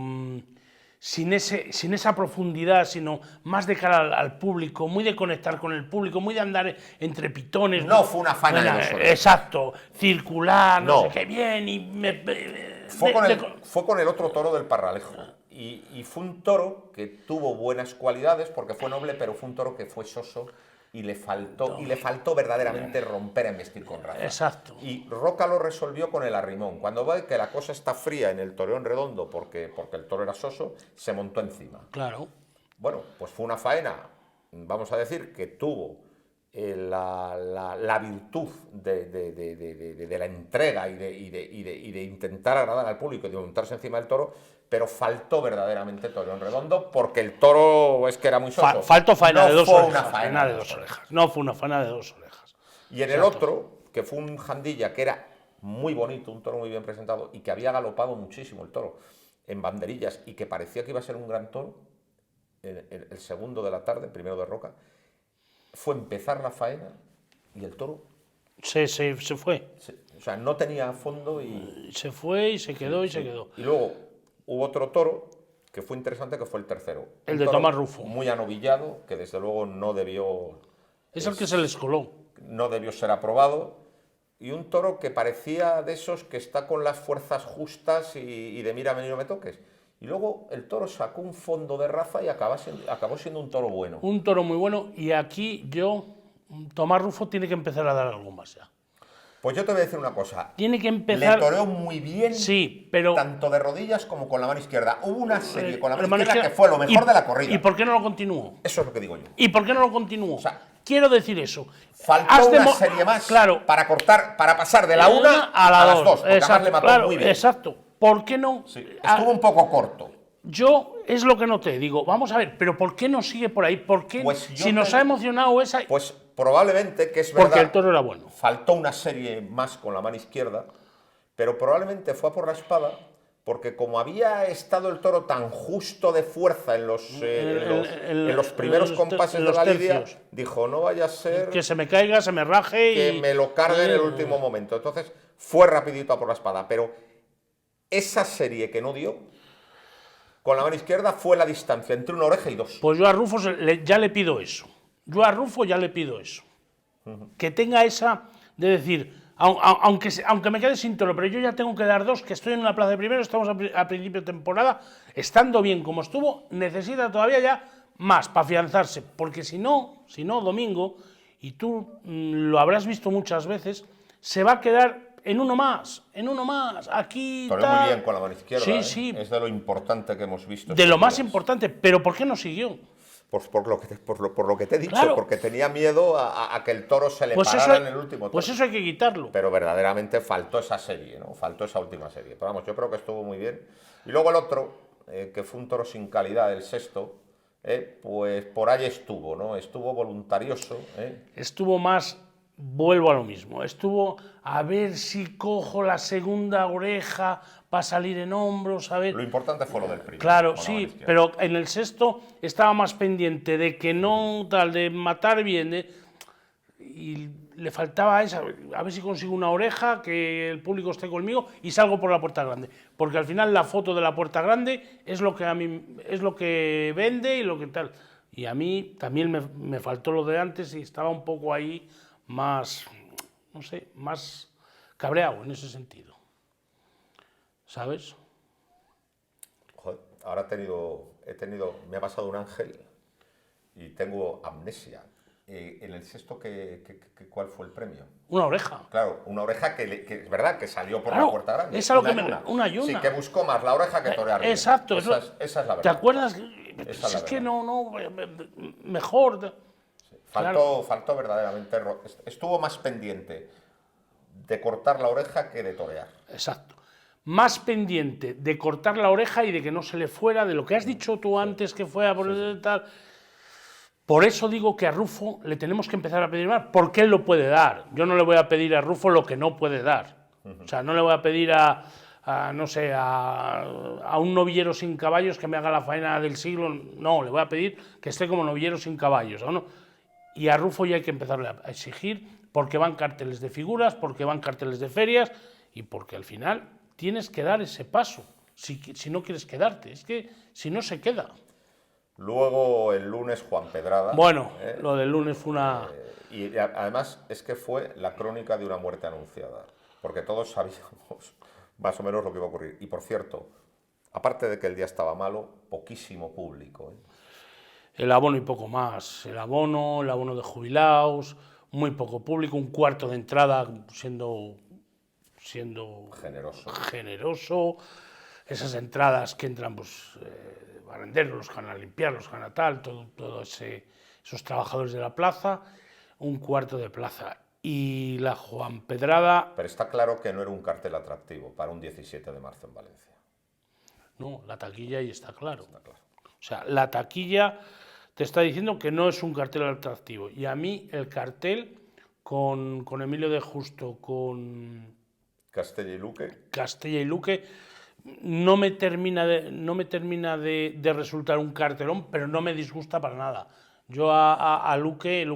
Sin esa profundidad, sino más de cara al público, muy de conectar con el público, muy de andar entre pitones. No fue una faena de 2 horas. Exacto, circular, no sé qué bien, Fue con el otro toro del Parralejo. Y fue un toro que tuvo buenas cualidades porque fue noble, pero fue un toro que fue soso y le faltó verdaderamente romper a embestir con raza. Exacto. Y Roca lo resolvió con el arrimón. Cuando ve que la cosa está fría en el toreón redondo porque el toro era soso, se montó encima. Claro. Bueno, pues fue una faena, vamos a decir, que tuvo la virtud de la entrega y de intentar agradar al público y de montarse encima del toro, pero faltó verdaderamente toreón redondo porque el toro es que era muy soso. Faltó faena de 2 orejas. Una faena de 2 orejas. No fue una faena de 2 orejas. Y en el otro, que fue un Jandilla que era muy bonito, un toro muy bien presentado y que había galopado muchísimo el toro en banderillas y que parecía que iba a ser un gran toro, el segundo de la tarde, el primero de Roca, fue empezar la faena y el toro se fue. O sea, no tenía fondo y... Se fue y se quedó se quedó. Y luego hubo otro toro que fue interesante, que fue el tercero. El de Tomás Rufo. Muy anovillado, que desde luego no debió... Es el que se les coló. No debió ser aprobado. Y un toro que parecía de esos que está con las fuerzas justas y de mírame y no me toques. Y luego el toro sacó un fondo de raza y acabó siendo un toro bueno. Un toro muy bueno. Y aquí Tomás Rufo tiene que empezar a dar algo más ya. Pues yo te voy a decir una cosa. Tiene que empezar... Le toreó muy bien, sí, pero... tanto de rodillas como con la mano izquierda. Hubo una serie con la mano izquierda que fue lo mejor de la corrida. ¿Y por qué no lo continuó? Eso es lo que digo yo. ¿Y por qué no lo continuó? O sea, quiero decir eso. Faltó una serie más para pasar de la una a las dos. Porque además le mató muy bien. Exacto. ¿Por qué no? Sí, estuvo un poco corto. Yo es lo que noté. Digo, vamos a ver, pero ¿por qué no sigue por ahí? ¿Por qué? Pues si nos ha emocionado esa... Pues probablemente, que es verdad... Porque el toro era bueno. Faltó una serie más con la mano izquierda, pero probablemente fue a por la espada, porque como había estado el toro tan justo de fuerza en los primeros compases de la lidia, dijo, no vaya a ser... Que se me caiga, se me raje que me lo cargue en el último momento. Entonces fue rapidito a por la espada, pero esa serie que no dio, con la mano izquierda, fue la distancia entre una oreja y dos. Pues yo a Rufo ya le pido eso. Que tenga esa de decir, aunque me quede sin toro, pero yo ya tengo que dar 2, que estoy en una plaza de primero, estamos a principio de temporada, estando bien como estuvo, necesita todavía ya más para afianzarse, porque si no, domingo, y tú lo habrás visto muchas veces, se va a quedar en uno más, aquí... Toreó muy bien con la mano izquierda, sí, sí. Es de lo importante que hemos visto. De lo más importante, pero ¿por qué no siguió? Pues por lo que te he dicho, claro. Porque tenía miedo a que el toro se le parara en el último toro. Pues eso hay que quitarlo. Pero verdaderamente faltó esa serie, ¿no? Faltó esa última serie. Pero vamos, yo creo que estuvo muy bien. Y luego el otro, que fue un toro sin calidad, el sexto, pues por ahí estuvo, ¿no? Estuvo voluntarioso, ¿eh? Estuvo más, vuelvo a lo mismo, estuvo a ver si cojo la segunda oreja para salir en hombros, a ver. Lo importante fue lo del primero. Claro, con la mano sí, izquierda. pero en el sexto estaba más pendiente de que no, tal, de matar bien, y le faltaba esa, a ver si consigo una oreja, que el público esté conmigo y salgo por la puerta grande, porque al final la foto de la puerta grande es lo que a mí es lo que vende y lo que tal. Y a mí también me faltó lo de antes y estaba un poco ahí más, no sé, más cabreado en ese sentido, ¿sabes? Joder, ahora me ha pasado un ángel y tengo amnesia. En el sexto, ¿cuál fue el premio? Una oreja. Claro, una oreja que es verdad que salió por Claro, la puerta grande. esa es lo que una Sí, yuna. que buscó más la oreja que torear bien. Exacto, Esa es la verdad. ¿te acuerdas? Esa es la Es que verdad. no, mejor. Claro. Faltó verdaderamente. Estuvo más pendiente de cortar la oreja que de torear. Exacto. Más pendiente de cortar la oreja y de que no se le fuera, de lo que has dicho tú antes, que fue a por tal. Por eso digo que a Rufo le tenemos que empezar a pedir más, porque él lo puede dar. Yo no le voy a pedir a Rufo lo que no puede dar. O sea, no le voy a pedir no sé, a un novillero sin caballos que me haga la faena del siglo. No, le voy a pedir que esté como novillero sin caballos, ¿no? Y a Rufo ya hay que empezarle a exigir, porque van carteles de figuras, porque van carteles de ferias y porque al final tienes que dar ese paso, si no quieres quedarte. Es que si no se queda. Luego el lunes Juan Pedrada. Bueno, lo del lunes fue una... Y además es que fue la crónica de una muerte anunciada, porque todos sabíamos más o menos lo que iba a ocurrir. Y por cierto, aparte de que el día estaba malo, poquísimo público. El abono y poco más. El abono de jubilados, muy poco público, un cuarto de entrada siendo generoso. Esas entradas que entran, pues, baranderos, los que van a limpiar, los que van a tal, esos trabajadores de la plaza, un cuarto de plaza. Y la Juan Pedrada... Pero está claro que no era un cartel atractivo para un 17 de marzo en Valencia. No, la taquilla ahí está claro. Está claro. O sea, la taquilla te está diciendo que no es un cartel atractivo. Y a mí el cartel con Emilio de Justo, con Castella y Luque, no me termina de resultar un cartelón, pero no me disgusta para nada. Yo a Luque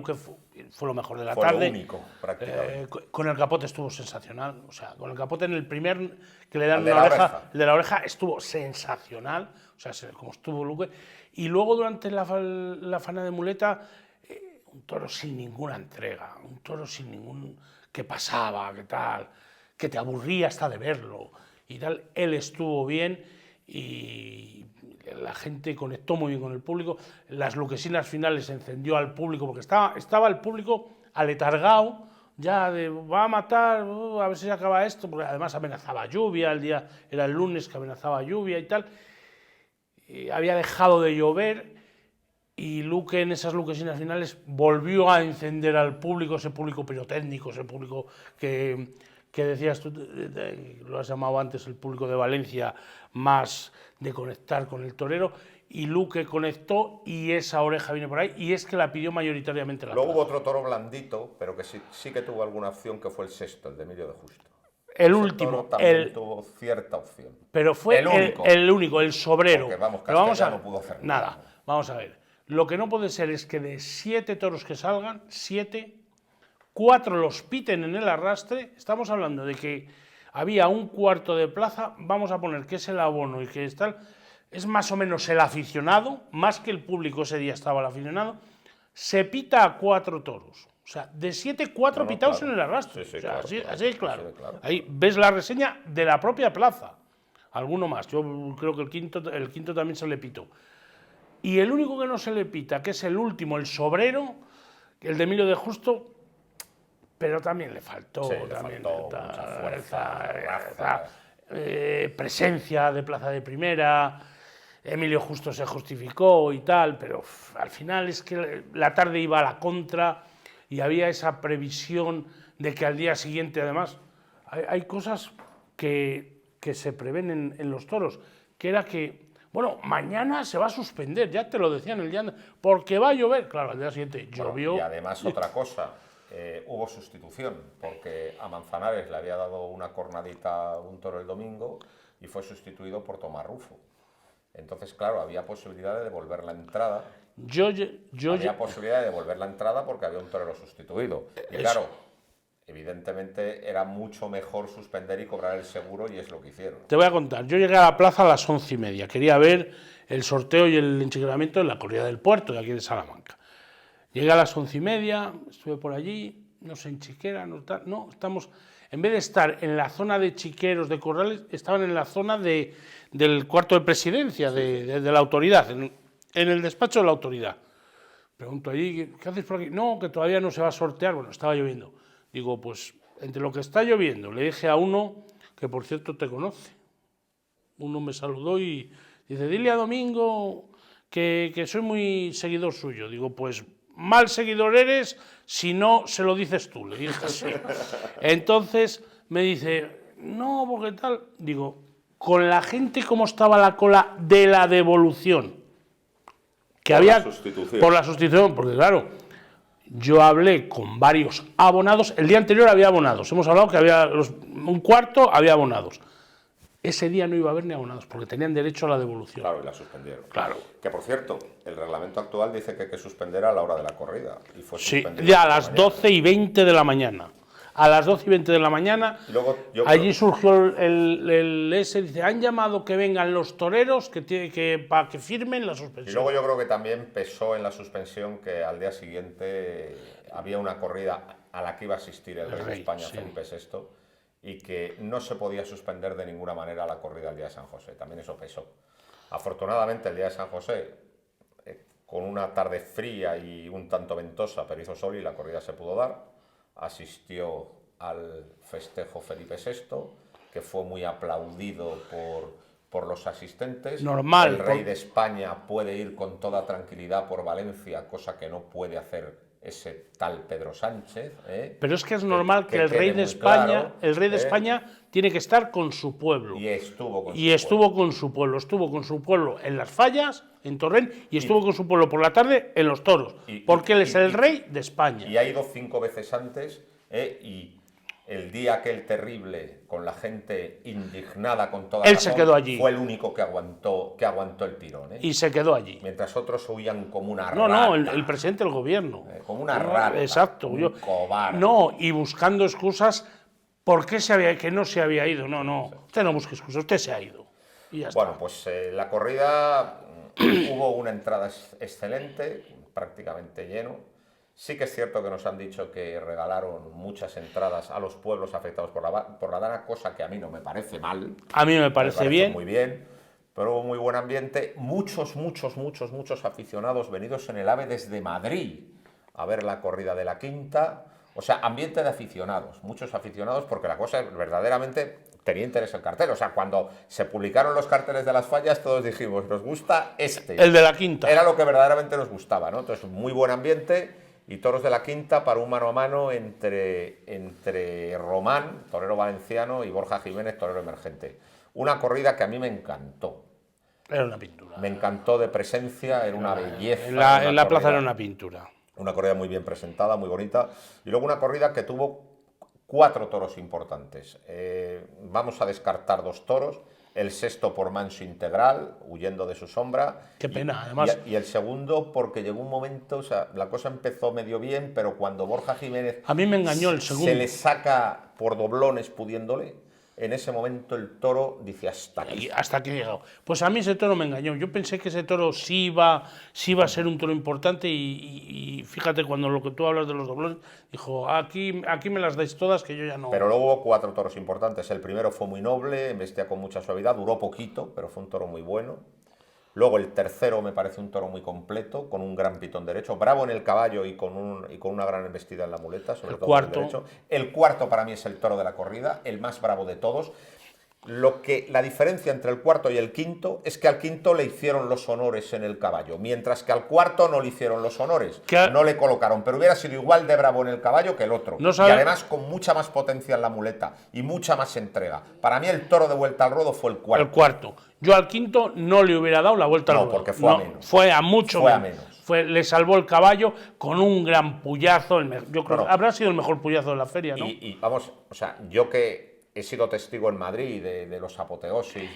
fue lo mejor de la tarde. Fue lo único, prácticamente. Con el capote estuvo sensacional. O sea, con el capote en el primer que le dan El de una la oreja, oreja. el de la oreja estuvo sensacional. O sea, como estuvo Luque. Y luego durante la faena de muleta, un toro sin ninguna entrega, un toro sin ningún... que pasaba, que tal, que te aburría hasta de verlo y tal. Él estuvo bien y la gente conectó muy bien con el público. Las luquesinas finales encendió al público, porque estaba el público aletargado, ya de va a matar, a ver si se acaba esto, porque además amenazaba lluvia, era el lunes que amenazaba lluvia y tal. Y había dejado de llover y Luque en esas luquesinas finales volvió a encender al público, ese público pirotécnico, ese público que decías tú, lo has llamado antes el público de Valencia, más de conectar con el torero, y Luque conectó y esa oreja viene por ahí, y es que la pidió mayoritariamente la Luego plaza. hubo otro toro blandito, pero que sí que tuvo alguna opción, que fue el sexto, el de Emilio de Justo. El Ese último, toro también tuvo cierta opción. pero fue el único, el sobrero. Porque, vamos, Pero Castella no pudo hacer nada. Vamos a ver. Lo que no puede ser es que de 7 toros que salgan, 4 los piten en el arrastre. Estamos hablando de que había un cuarto de plaza, vamos a poner que es el abono y que está, es más o menos el aficionado, más que el público, ese día estaba el aficionado, se pita a 4 toros. O sea, de 7, 4 pitados claro. en el arrastre. Sí, o sea, claro, así es claro. Así de claro. Ahí ves la reseña de la propia plaza. Alguno más. Yo creo que el quinto también se le pitó. Y el único que no se le pita, que es el último, el sobrero, el de Emilio de Justo, pero también le faltó, Sí, le faltó mucha fuerza, presencia de plaza de primera. Emilio Justo se justificó y tal, pero al final es que la tarde iba a la contra y había esa previsión de que al día siguiente, además, hay cosas que se prevén en los toros, que era que Bueno, mañana se va a suspender, ya te lo decían el día, porque va a llover. Claro, al día siguiente llovió. Y además otra cosa, hubo sustitución, porque a Manzanares le había dado una cornadita a un toro el domingo y fue sustituido por Tomás Rufo. Entonces, claro, había posibilidad de devolver la entrada. Había posibilidad de devolver la entrada porque había un torero sustituido. Y claro, evidentemente era mucho mejor suspender y cobrar el seguro, y es lo que hicieron. Te voy a contar, yo llegué a la plaza a las 11:30, quería ver el sorteo y el enchiqueramiento en la corrida del puerto de aquí de Salamanca. Llegué a las 11:30, estuve por allí, no sé, en Chiquera, no, estamos, en vez de estar en la zona de chiqueros, de corrales, estaban en la zona del cuarto de presidencia, de la autoridad, en el despacho de la autoridad. Pregunto allí, ¿qué haces por aquí? No, que todavía no se va a sortear, bueno, estaba lloviendo. Digo, pues, entre lo que está lloviendo, le dije a uno, que por cierto te conoce, uno me saludó y dice, dile a Domingo que soy muy seguidor suyo. Digo, pues, mal seguidor eres si no se lo dices tú, le dije así. Entonces me dice, no, porque tal. Digo, con la gente cómo estaba la cola de la devolución. Que había por la sustitución, porque claro, yo hablé con varios abonados, el día anterior había abonados, hemos hablado que había un cuarto, había abonados. Ese día no iba a haber ni abonados, porque tenían derecho a la devolución. Claro, y la suspendieron. Claro. Que por cierto, el reglamento actual dice que hay que suspender a la hora de la corrida. Y fue sí, ya a las 12:20 de la mañana. A las 12:20 de la mañana, luego, allí surgió el ese, dice, han llamado que vengan los toreros para que firmen la suspensión. Y luego yo creo que también pesó en la suspensión que al día siguiente había una corrida a la que iba a asistir el rey de España, sí, Felipe VI, y que no se podía suspender de ninguna manera la corrida el día de San José. También eso pesó. Afortunadamente el día de San José, con una tarde fría y un tanto ventosa, pero hizo sol y la corrida se pudo dar. Asistió al festejo Felipe VI, que fue muy aplaudido por los asistentes. Normal. El rey de España puede ir con toda tranquilidad por Valencia, cosa que no puede hacer ese tal Pedro Sánchez. Pero es que es normal que el rey de España, España tiene que estar con su pueblo. Y estuvo con su pueblo en las fallas, en Torrent, y estuvo con su pueblo por la tarde en los toros, porque él es el rey de España. Y ha ido 5 veces antes, y el día aquel terrible, con la gente indignada con toda él se quedó allí. Fue el único que aguantó el tirón. Y se quedó allí. Mientras otros huían como una rata. No, el presidente del gobierno. Como una rata. Exacto. Cobarde. No, y buscando excusas, ¿por qué que no se había ido? No, usted no busque excusas, usted se ha ido. Y ya está. Bueno, pues la corrida hubo una entrada excelente, prácticamente lleno. Sí que es cierto que nos han dicho que regalaron muchas entradas a los pueblos afectados por la dana, cosa que a mí no me parece mal. A mí me parece bien. Muy bien, pero hubo muy buen ambiente. Muchos aficionados venidos en el AVE desde Madrid a ver la corrida de la Quinta. O sea, ambiente de aficionados, muchos aficionados, porque la cosa verdaderamente tenía interés el cartel. O sea, cuando se publicaron los carteles de las fallas, todos dijimos, nos gusta este. El de la Quinta. Era lo que verdaderamente nos gustaba, ¿no? Entonces, muy buen ambiente. Y toros de la Quinta para un mano a mano entre Román, torero valenciano, y Borja Jiménez, torero emergente. Una corrida que a mí me encantó. Era una pintura. Me encantó de presencia, era una belleza. En la plaza era una pintura. Una corrida muy bien presentada, muy bonita. Y luego una corrida que tuvo 4 toros importantes. Vamos a descartar 2 toros. El sexto por Manso Integral, huyendo de su sombra. Qué pena, además. Y el segundo porque llegó un momento, o sea, la cosa empezó medio bien, pero cuando Borja Jiménez... A mí me engañó el segundo. Se le saca por doblones pudiéndole, en ese momento el toro dice hasta aquí. Hasta aquí he llegado. Pues a mí ese toro me engañó. Yo pensé que ese toro sí iba a ser un toro importante y fíjate, cuando lo que tú hablas de los doblones, dijo, aquí me las dais todas que yo ya no... Pero luego hubo 4 toros importantes. El primero fue muy noble, embestía con mucha suavidad, duró poquito, pero fue un toro muy bueno. Luego el tercero me parece un toro muy completo, con un gran pitón derecho, bravo en el caballo y con una gran embestida en la muleta, sobre todo el derecho. El cuarto para mí es el toro de la corrida, el más bravo de todos. La diferencia entre el cuarto y el quinto es que al quinto le hicieron los honores en el caballo, mientras que al cuarto no le hicieron los honores, no le colocaron, pero hubiera sido igual de bravo en el caballo que el otro, No y sabe... además con mucha más potencia en la muleta y mucha más entrega. Para mí el toro de vuelta al ruedo fue el cuarto. El cuarto. Yo al quinto no le hubiera dado la vuelta al ruedo. No, porque fue a menos. Fue a mucho fue menos. A menos. Le salvó el caballo con un gran puyazo. Yo creo que habrá sido el mejor puyazo de la feria, ¿no? Y vamos, o sea, yo que he sido testigo en Madrid de los apoteosis,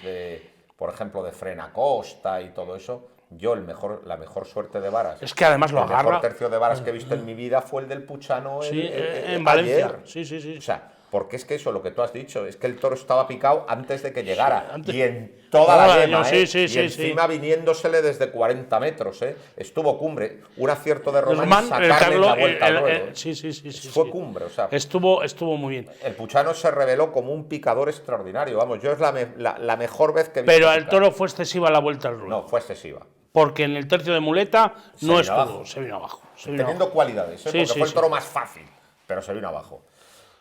por ejemplo, de Frena Costa y todo eso, yo la mejor suerte de varas. Es que además lo agarra. El mejor tercio de varas que he visto en mi vida fue el del Puchano en Valencia. Ayer. Sí. O sea, porque es que eso, lo que tú has dicho, es que el toro estaba picado antes de que llegara. Antes... Y en toda la yema, y encima sí. viniéndosele desde 40 metros, Estuvo cumbre. Un acierto de Román sacarle la vuelta al ruedo. Sí. Fue cumbre, o sea. Estuvo muy bien. El Puchano se reveló como un picador extraordinario. Vamos, yo es la mejor vez que he visto. Pero al toro fue excesiva la vuelta al ruedo. No, fue excesiva. Porque en el tercio de muleta no estuvo, se vino abajo. Teniendo cualidades, porque fue el toro más fácil, pero se vino abajo.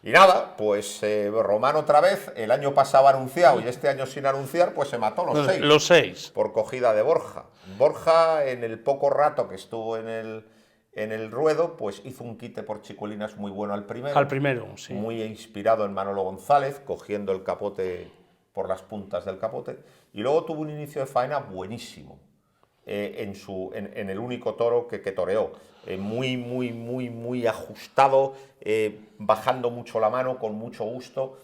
Y nada, pues Román otra vez, el año pasado anunciado y este año sin anunciar, pues se mató los 6. Por cogida de Borja. Borja, en el poco rato que estuvo en el ruedo, pues hizo un quite por chicuelinas muy bueno al primero. Al primero, sí. Muy inspirado en Manolo González, cogiendo el capote por las puntas del capote. Y luego tuvo un inicio de faena buenísimo. En el único toro que toreó, muy ajustado, bajando mucho la mano, con mucho gusto.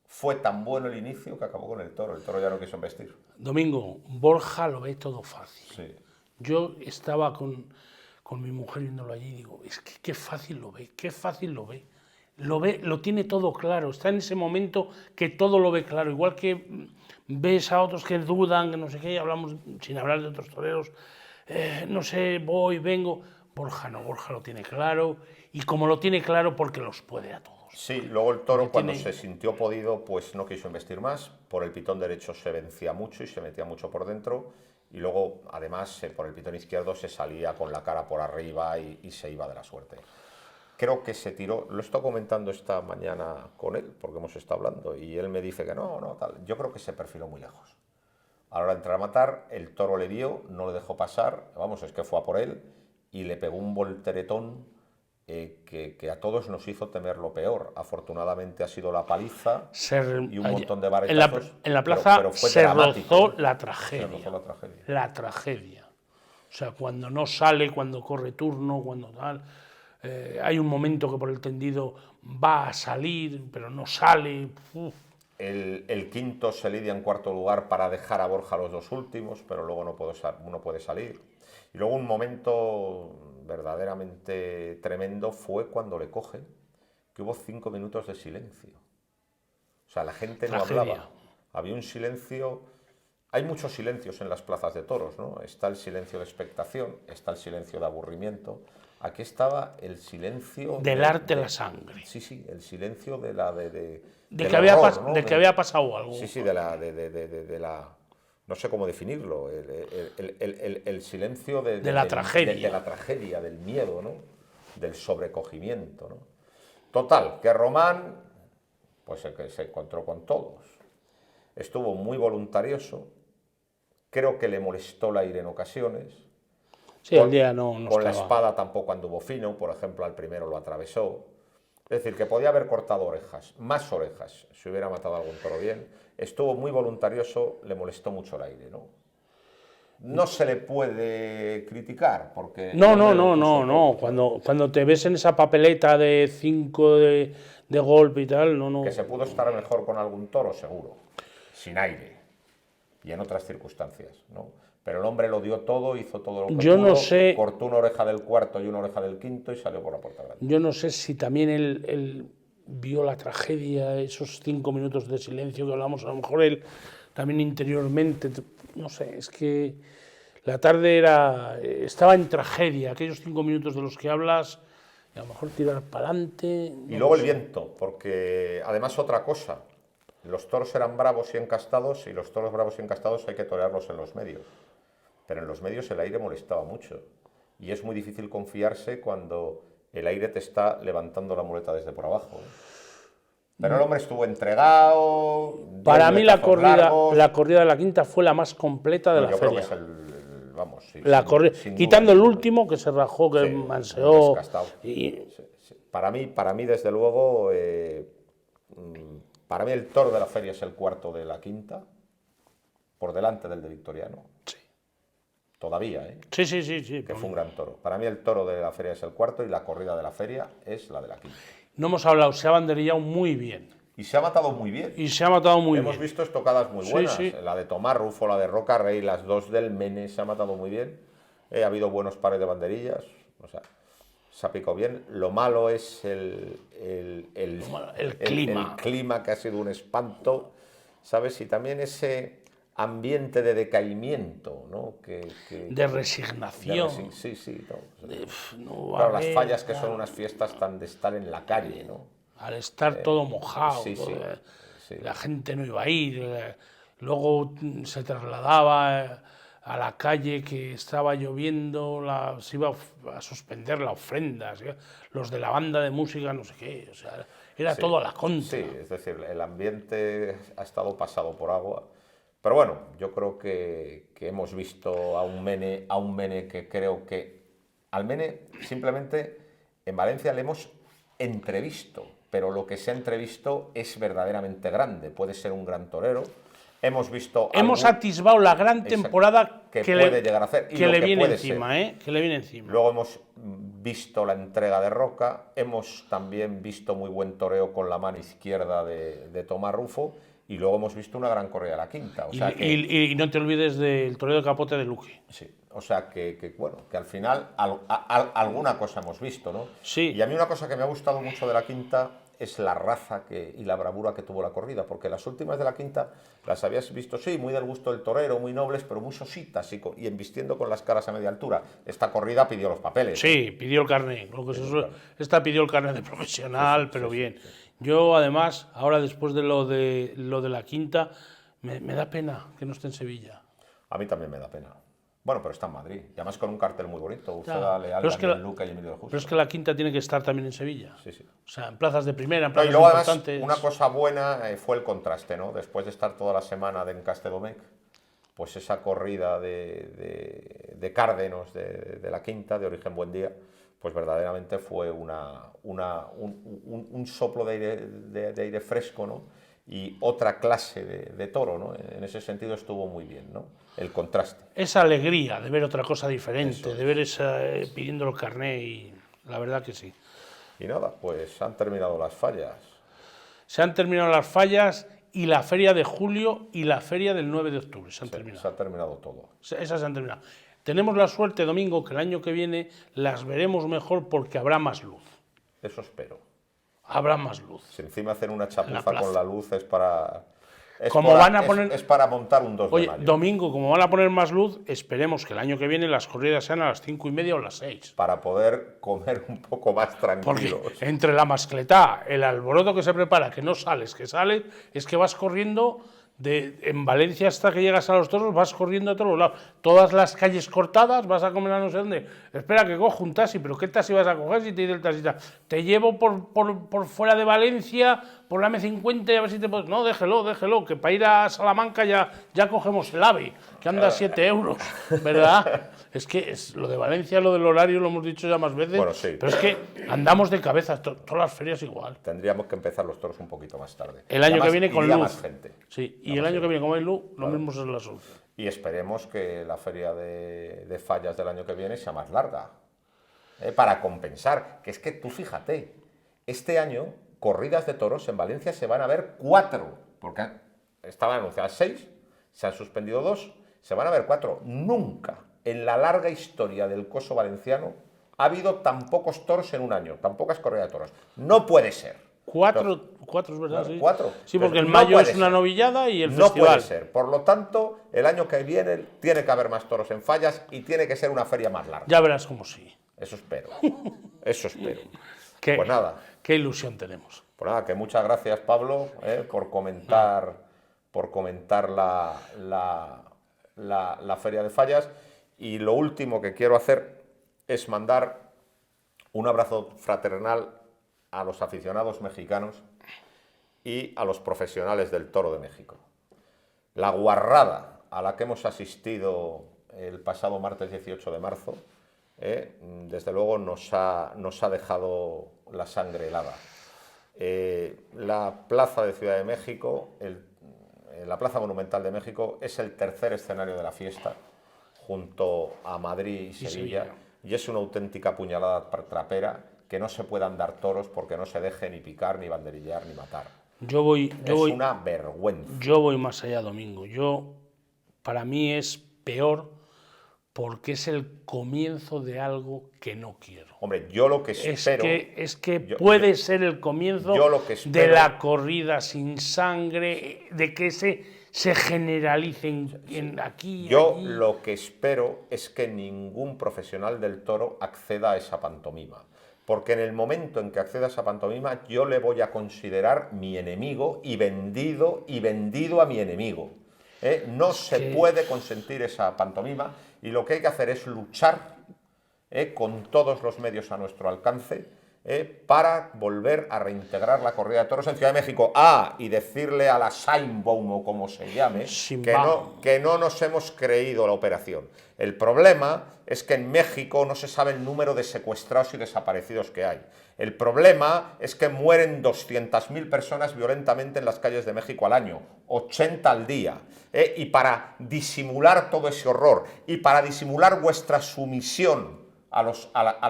Fue tan bueno el inicio que acabó con el toro ya no quiso embestir. Domingo, Borja lo ve todo fácil. Sí. Yo estaba con mi mujer viéndolo allí y digo, es que qué fácil lo ve. Lo tiene todo claro, está en ese momento que todo lo ve claro, igual que ves a otros que dudan, que no sé qué, hablamos sin hablar de otros toreros, no sé, voy, vengo. Borja no, Borja lo tiene claro, y como lo tiene claro, porque los puede a todos. Sí, luego el toro cuando se sintió podido, pues no quiso investir más, por el pitón derecho se vencía mucho y se metía mucho por dentro, y luego además por el pitón izquierdo se salía con la cara por arriba y se iba de la suerte. Creo que se tiró, lo he estado comentando esta mañana con él, porque hemos estado hablando, y él me dice que no, tal. Yo creo que se perfiló muy lejos. A la hora de entrar a matar, el toro le vio, no le dejó pasar, vamos, es que fue a por él, y le pegó un volteretón que a todos nos hizo temer lo peor. Afortunadamente ha sido la paliza y un montón de varetazos. En la plaza pero fue se dramático. rozó la tragedia. La tragedia. O sea, cuando no sale, cuando corre turno, cuando tal... hay un momento que por el tendido va a salir, pero no sale. El quinto se lidia en cuarto lugar para dejar a Borja los dos últimos, pero luego no puede salir. Y luego un momento verdaderamente tremendo fue cuando le cogen, que hubo 5 minutos de silencio. O sea, la gente no hablaba. Había un silencio... Hay muchos silencios en las plazas de toros, ¿no? Está el silencio de expectación, está el silencio de aburrimiento. Aquí estaba el silencio... Del arte de la sangre. Sí, el silencio de la... De que había pasado algo. Sí, de la... No sé cómo definirlo. El silencio de la tragedia. De la tragedia, del miedo, ¿no? Del sobrecogimiento, ¿no? Total, que Román, pues el que se encontró con todos. Estuvo muy voluntarioso. Creo que le molestó el aire en ocasiones. Sí, el día no con estaba. La espada tampoco anduvo fino, por ejemplo, al primero lo atravesó. Es decir, que podía haber cortado orejas, más orejas, si hubiera matado a algún toro bien. Estuvo muy voluntarioso, le molestó mucho el aire, ¿no? No se le puede criticar, porque... No. Cuando te ves en esa papeleta de 5 de golpe y tal, no. Que se pudo estar mejor con algún toro, seguro, sin aire y en otras circunstancias, ¿no? Pero el hombre lo dio todo, hizo todo lo que pudo, no sé, cortó una oreja del cuarto y una oreja del quinto y salió por la puerta grande. Yo no sé si también él vio la tragedia, esos 5 minutos de silencio que hablamos, a lo mejor él también interiormente, no sé, es que la tarde estaba en tragedia, aquellos 5 minutos de los que hablas, y a lo mejor tirar para adelante... Y luego el viento, porque además otra cosa, los toros eran bravos y encastados, y los toros bravos y encastados hay que torearlos en los medios. Pero en los medios el aire molestaba mucho, y es muy difícil confiarse cuando el aire te está levantando la muleta desde por abajo, ¿eh? Pero el hombre estuvo entregado. Para mí la largos. corrida de la Quinta fue la más completa de la Yo feria. creo que es vamos, sí, La sin corrida, sin quitando el duda. último que se rajó, que Sí, manseó. desgastado. Y Sí, sí. Para mí, desde luego, para mí el toro de la feria es el cuarto de la Quinta, por delante del de Victoriano. sí. Todavía, Sí. que fue un gran toro. Para mí el toro de la feria es el cuarto y la corrida de la feria es la de la Quinta. No hemos hablado, se ha banderillado muy bien. Y se ha matado muy bien. Y se ha matado muy Hemos bien. visto estocadas muy buenas. Sí. La de Tomás Rufo, la de Roca Rey, las dos del Mene, se ha matado muy bien. Ha habido buenos pares de banderillas. O sea, se ha picado bien. Lo malo es el clima. El clima, que ha sido un espanto, ¿sabes? Y también ese ambiente de decaimiento, ¿no? De resignación. Sí. No va Claro, a las haber, fallas que claro. son unas fiestas tan de estar en la calle, ¿no? Al estar todo mojado, sí. la gente no iba a ir, luego se trasladaba a la calle que estaba lloviendo, se iba a suspender la ofrenda, los de la banda de música, no sé qué, o sea, era todo a la contra. Sí, es decir, el ambiente ha estado pasado por agua. Pero bueno, yo creo que hemos visto a un Mene que creo que al Mene simplemente en Valencia le hemos entrevisto, pero lo que se ha entrevisto es verdaderamente grande. Puede ser un gran torero. Hemos atisbado la gran temporada que puede llegar a hacer y que lo le que viene puede encima, ser. que le viene encima. Luego hemos visto la entrega de Roca, hemos también visto muy buen toreo con la mano izquierda de Tomás Rufo y luego hemos visto una gran corrida de la Quinta. O sea y no te olvides del toreo de capote de Luque. Sí, o sea bueno, que al final alguna cosa hemos visto, ¿no? Sí. Y a mí una cosa que me ha gustado mucho de la Quinta es la raza y la bravura que tuvo la corrida, porque las últimas de la Quinta las habías visto, sí, muy del gusto del torero, muy nobles, pero muy sositas y embistiendo con las caras a media altura. Esta corrida pidió los papeles. Sí, pidió el carnet. Esta pidió el carnet de profesional, pero bien. Yo, además, ahora después de lo de la Quinta, me da pena que no esté en Sevilla. A mí también me da pena. Bueno, pero está en Madrid. Y además con un cartel muy bonito. Ursula Leal, Daniel Luca y Emilio de Justo. Pero es que la Quinta tiene que estar también en Sevilla. Sí. O sea, en plazas de primera, en No, plazas y luego importantes. Además, una cosa buena fue el contraste, ¿no? Después de estar toda la semana en Castedomec, pues esa corrida de Cárdenos de la Quinta, de origen Buendía, pues verdaderamente fue un soplo de aire fresco, ¿no? Y otra clase de toro, ¿no? En ese sentido estuvo muy bien, ¿no? El contraste. Esa alegría de ver otra cosa diferente, de ver pidiendo el carné, y la verdad que sí. Y nada, pues han terminado las fallas. Se han terminado las fallas y la feria de julio y la feria del 9 de octubre. Se han terminado. Se ha terminado todo. Esas se han terminado. Tenemos la suerte, Domingo, que el año que viene las veremos mejor porque habrá más luz. Eso espero. Habrá más luz. Si encima hacen una chapuza con la luz es para... Es para montar un 2 de mayo. Domingo, como van a poner más luz, esperemos que el año que viene las corridas sean a las 5:30 o las 6. Para poder comer un poco más tranquilos. Porque entre la mascletá, el alboroto que se prepara, que no sales, que sales, es que vas corriendo en Valencia hasta que llegas a los toros, vas corriendo a todos lados. Todas las calles cortadas, vas a comer a no sé dónde. Espera que cojo un taxi, pero ¿qué taxi vas a coger si te dice el taxista? Te llevo por fuera de Valencia, por la M50 y a ver si te puedes... No, déjelo, que para ir a Salamanca ya cogemos el AVE, que anda a 7 euros, ¿verdad? Es que lo de Valencia, lo del horario, lo hemos dicho ya más veces, bueno, sí. Pero es que andamos de cabeza, todas las ferias igual. Tendríamos que empezar los toros un poquito más tarde. El año que viene con luz. Más gente. Sí, y el año que viene como hay luz, lo mismo es la solución. Y esperemos que la feria de fallas del año que viene sea más larga, para compensar. Que es que tú fíjate, este año corridas de toros en Valencia se van a ver 4, porque estaban anunciadas 6, se han suspendido 2, se van a ver 4. Nunca en la larga historia del coso valenciano ha habido tan pocos toros en un año, tan pocas corridas de toros. No puede ser. 4 es verdad, ¿no? sí. 4. Sí, porque el mayo es una novillada y el festival. No puede ser. Por lo tanto, el año que viene tiene que haber más toros en fallas y tiene que ser una feria más larga. Ya verás cómo sí. Eso espero. Eso espero. Pues nada. Qué ilusión tenemos. Pues nada, que muchas gracias, Pablo, por comentar la feria de fallas. Y lo último que quiero hacer es mandar un abrazo fraternal a los aficionados mexicanos y a los profesionales del toro de México. La guarrada a la que hemos asistido el pasado martes 18 de marzo, desde luego nos ha dejado la sangre helada. La plaza de Ciudad de México, la Plaza Monumental de México, es el tercer escenario de la fiesta, junto a Madrid y Sevilla, y es una auténtica puñalada trapera que no se puedan dar toros porque no se deje ni picar, ni banderillear, ni matar. Una vergüenza. Yo voy más allá, Domingo. Para mí es peor porque es el comienzo de algo que no quiero. Hombre, yo lo que espero... puede ser el comienzo de la corrida sin sangre, de que se generalice aquí. Yo lo que espero es que ningún profesional del toro acceda a esa pantomima. Porque en el momento en que acceda a esa pantomima, yo le voy a considerar mi enemigo y vendido a mi enemigo. No se puede consentir esa pantomima, y lo que hay que hacer es luchar con todos los medios a nuestro alcance para volver a reintegrar la corrida de toros en Ciudad de México. Y decirle a la Sheinbaum, o como se llame, que no nos hemos creído la operación. El problema es que en México no se sabe el número de secuestrados y desaparecidos que hay. El problema es que mueren 200.000 personas violentamente en las calles de México al año, 80 al día. Y para disimular todo ese horror y para disimular vuestra sumisión a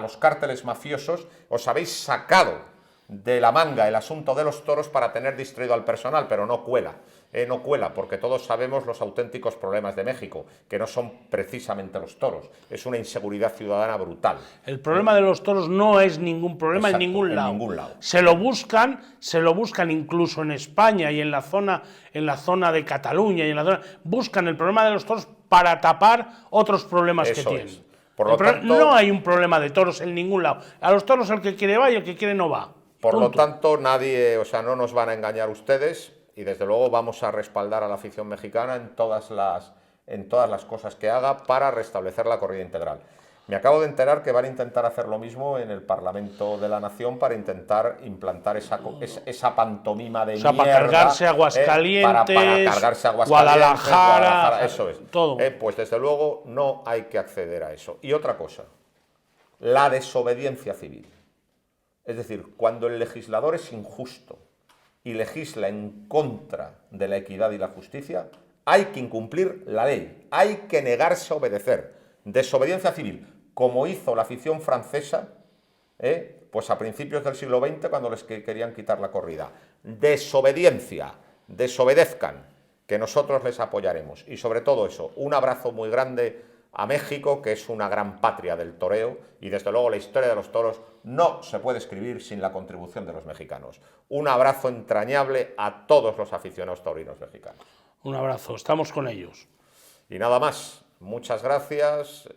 los cárteles mafiosos, os habéis sacado de la manga el asunto de los toros para tener distraído al personal, pero no cuela. No cuela, porque todos sabemos los auténticos problemas de México, que no son precisamente los toros, es una inseguridad ciudadana brutal. El problema de los toros no es ningún problema. Exacto, en ningún lado. Se lo buscan incluso en España y en la zona de Cataluña, buscan el problema de los toros para tapar otros problemas que tienen. Por lo tanto, no hay un problema de toros en ningún lado. A los toros el que quiere va y el que quiere no va. Por lo tanto, no nos van a engañar ustedes, y desde luego vamos a respaldar a la afición mexicana en todas las cosas que haga para restablecer la corrida integral. Me acabo de enterar que van a intentar hacer lo mismo en el Parlamento de la Nación para intentar implantar esa pantomima de mierda. Para cargarse Aguascalientes, para cargarse Guadalajara, eso es. Todo. Pues desde luego no hay que acceder a eso. Y otra cosa, la desobediencia civil. Es decir, cuando el legislador es injusto y legisla en contra de la equidad y la justicia, hay que incumplir la ley, hay que negarse a obedecer. Desobediencia civil, como hizo la afición francesa, pues a principios del siglo XX, cuando les querían quitar la corrida. Desobediencia, desobedezcan, que nosotros les apoyaremos. Y sobre todo eso, un abrazo muy grande a México, que es una gran patria del toreo, y desde luego la historia de los toros no se puede escribir sin la contribución de los mexicanos. Un abrazo entrañable a todos los aficionados taurinos mexicanos. Un abrazo, estamos con ellos. Y nada más, muchas gracias.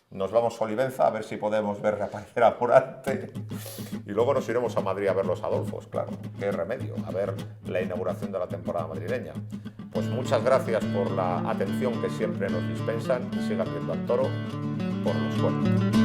Nos vamos a Olivenza a ver si podemos ver reaparecer a Morante, y luego nos iremos a Madrid a ver los Adolfos, claro, qué remedio, a ver la inauguración de la temporada madrileña. Pues muchas gracias por la atención que siempre nos dispensan, y sigan viendo al toro por los cuernos.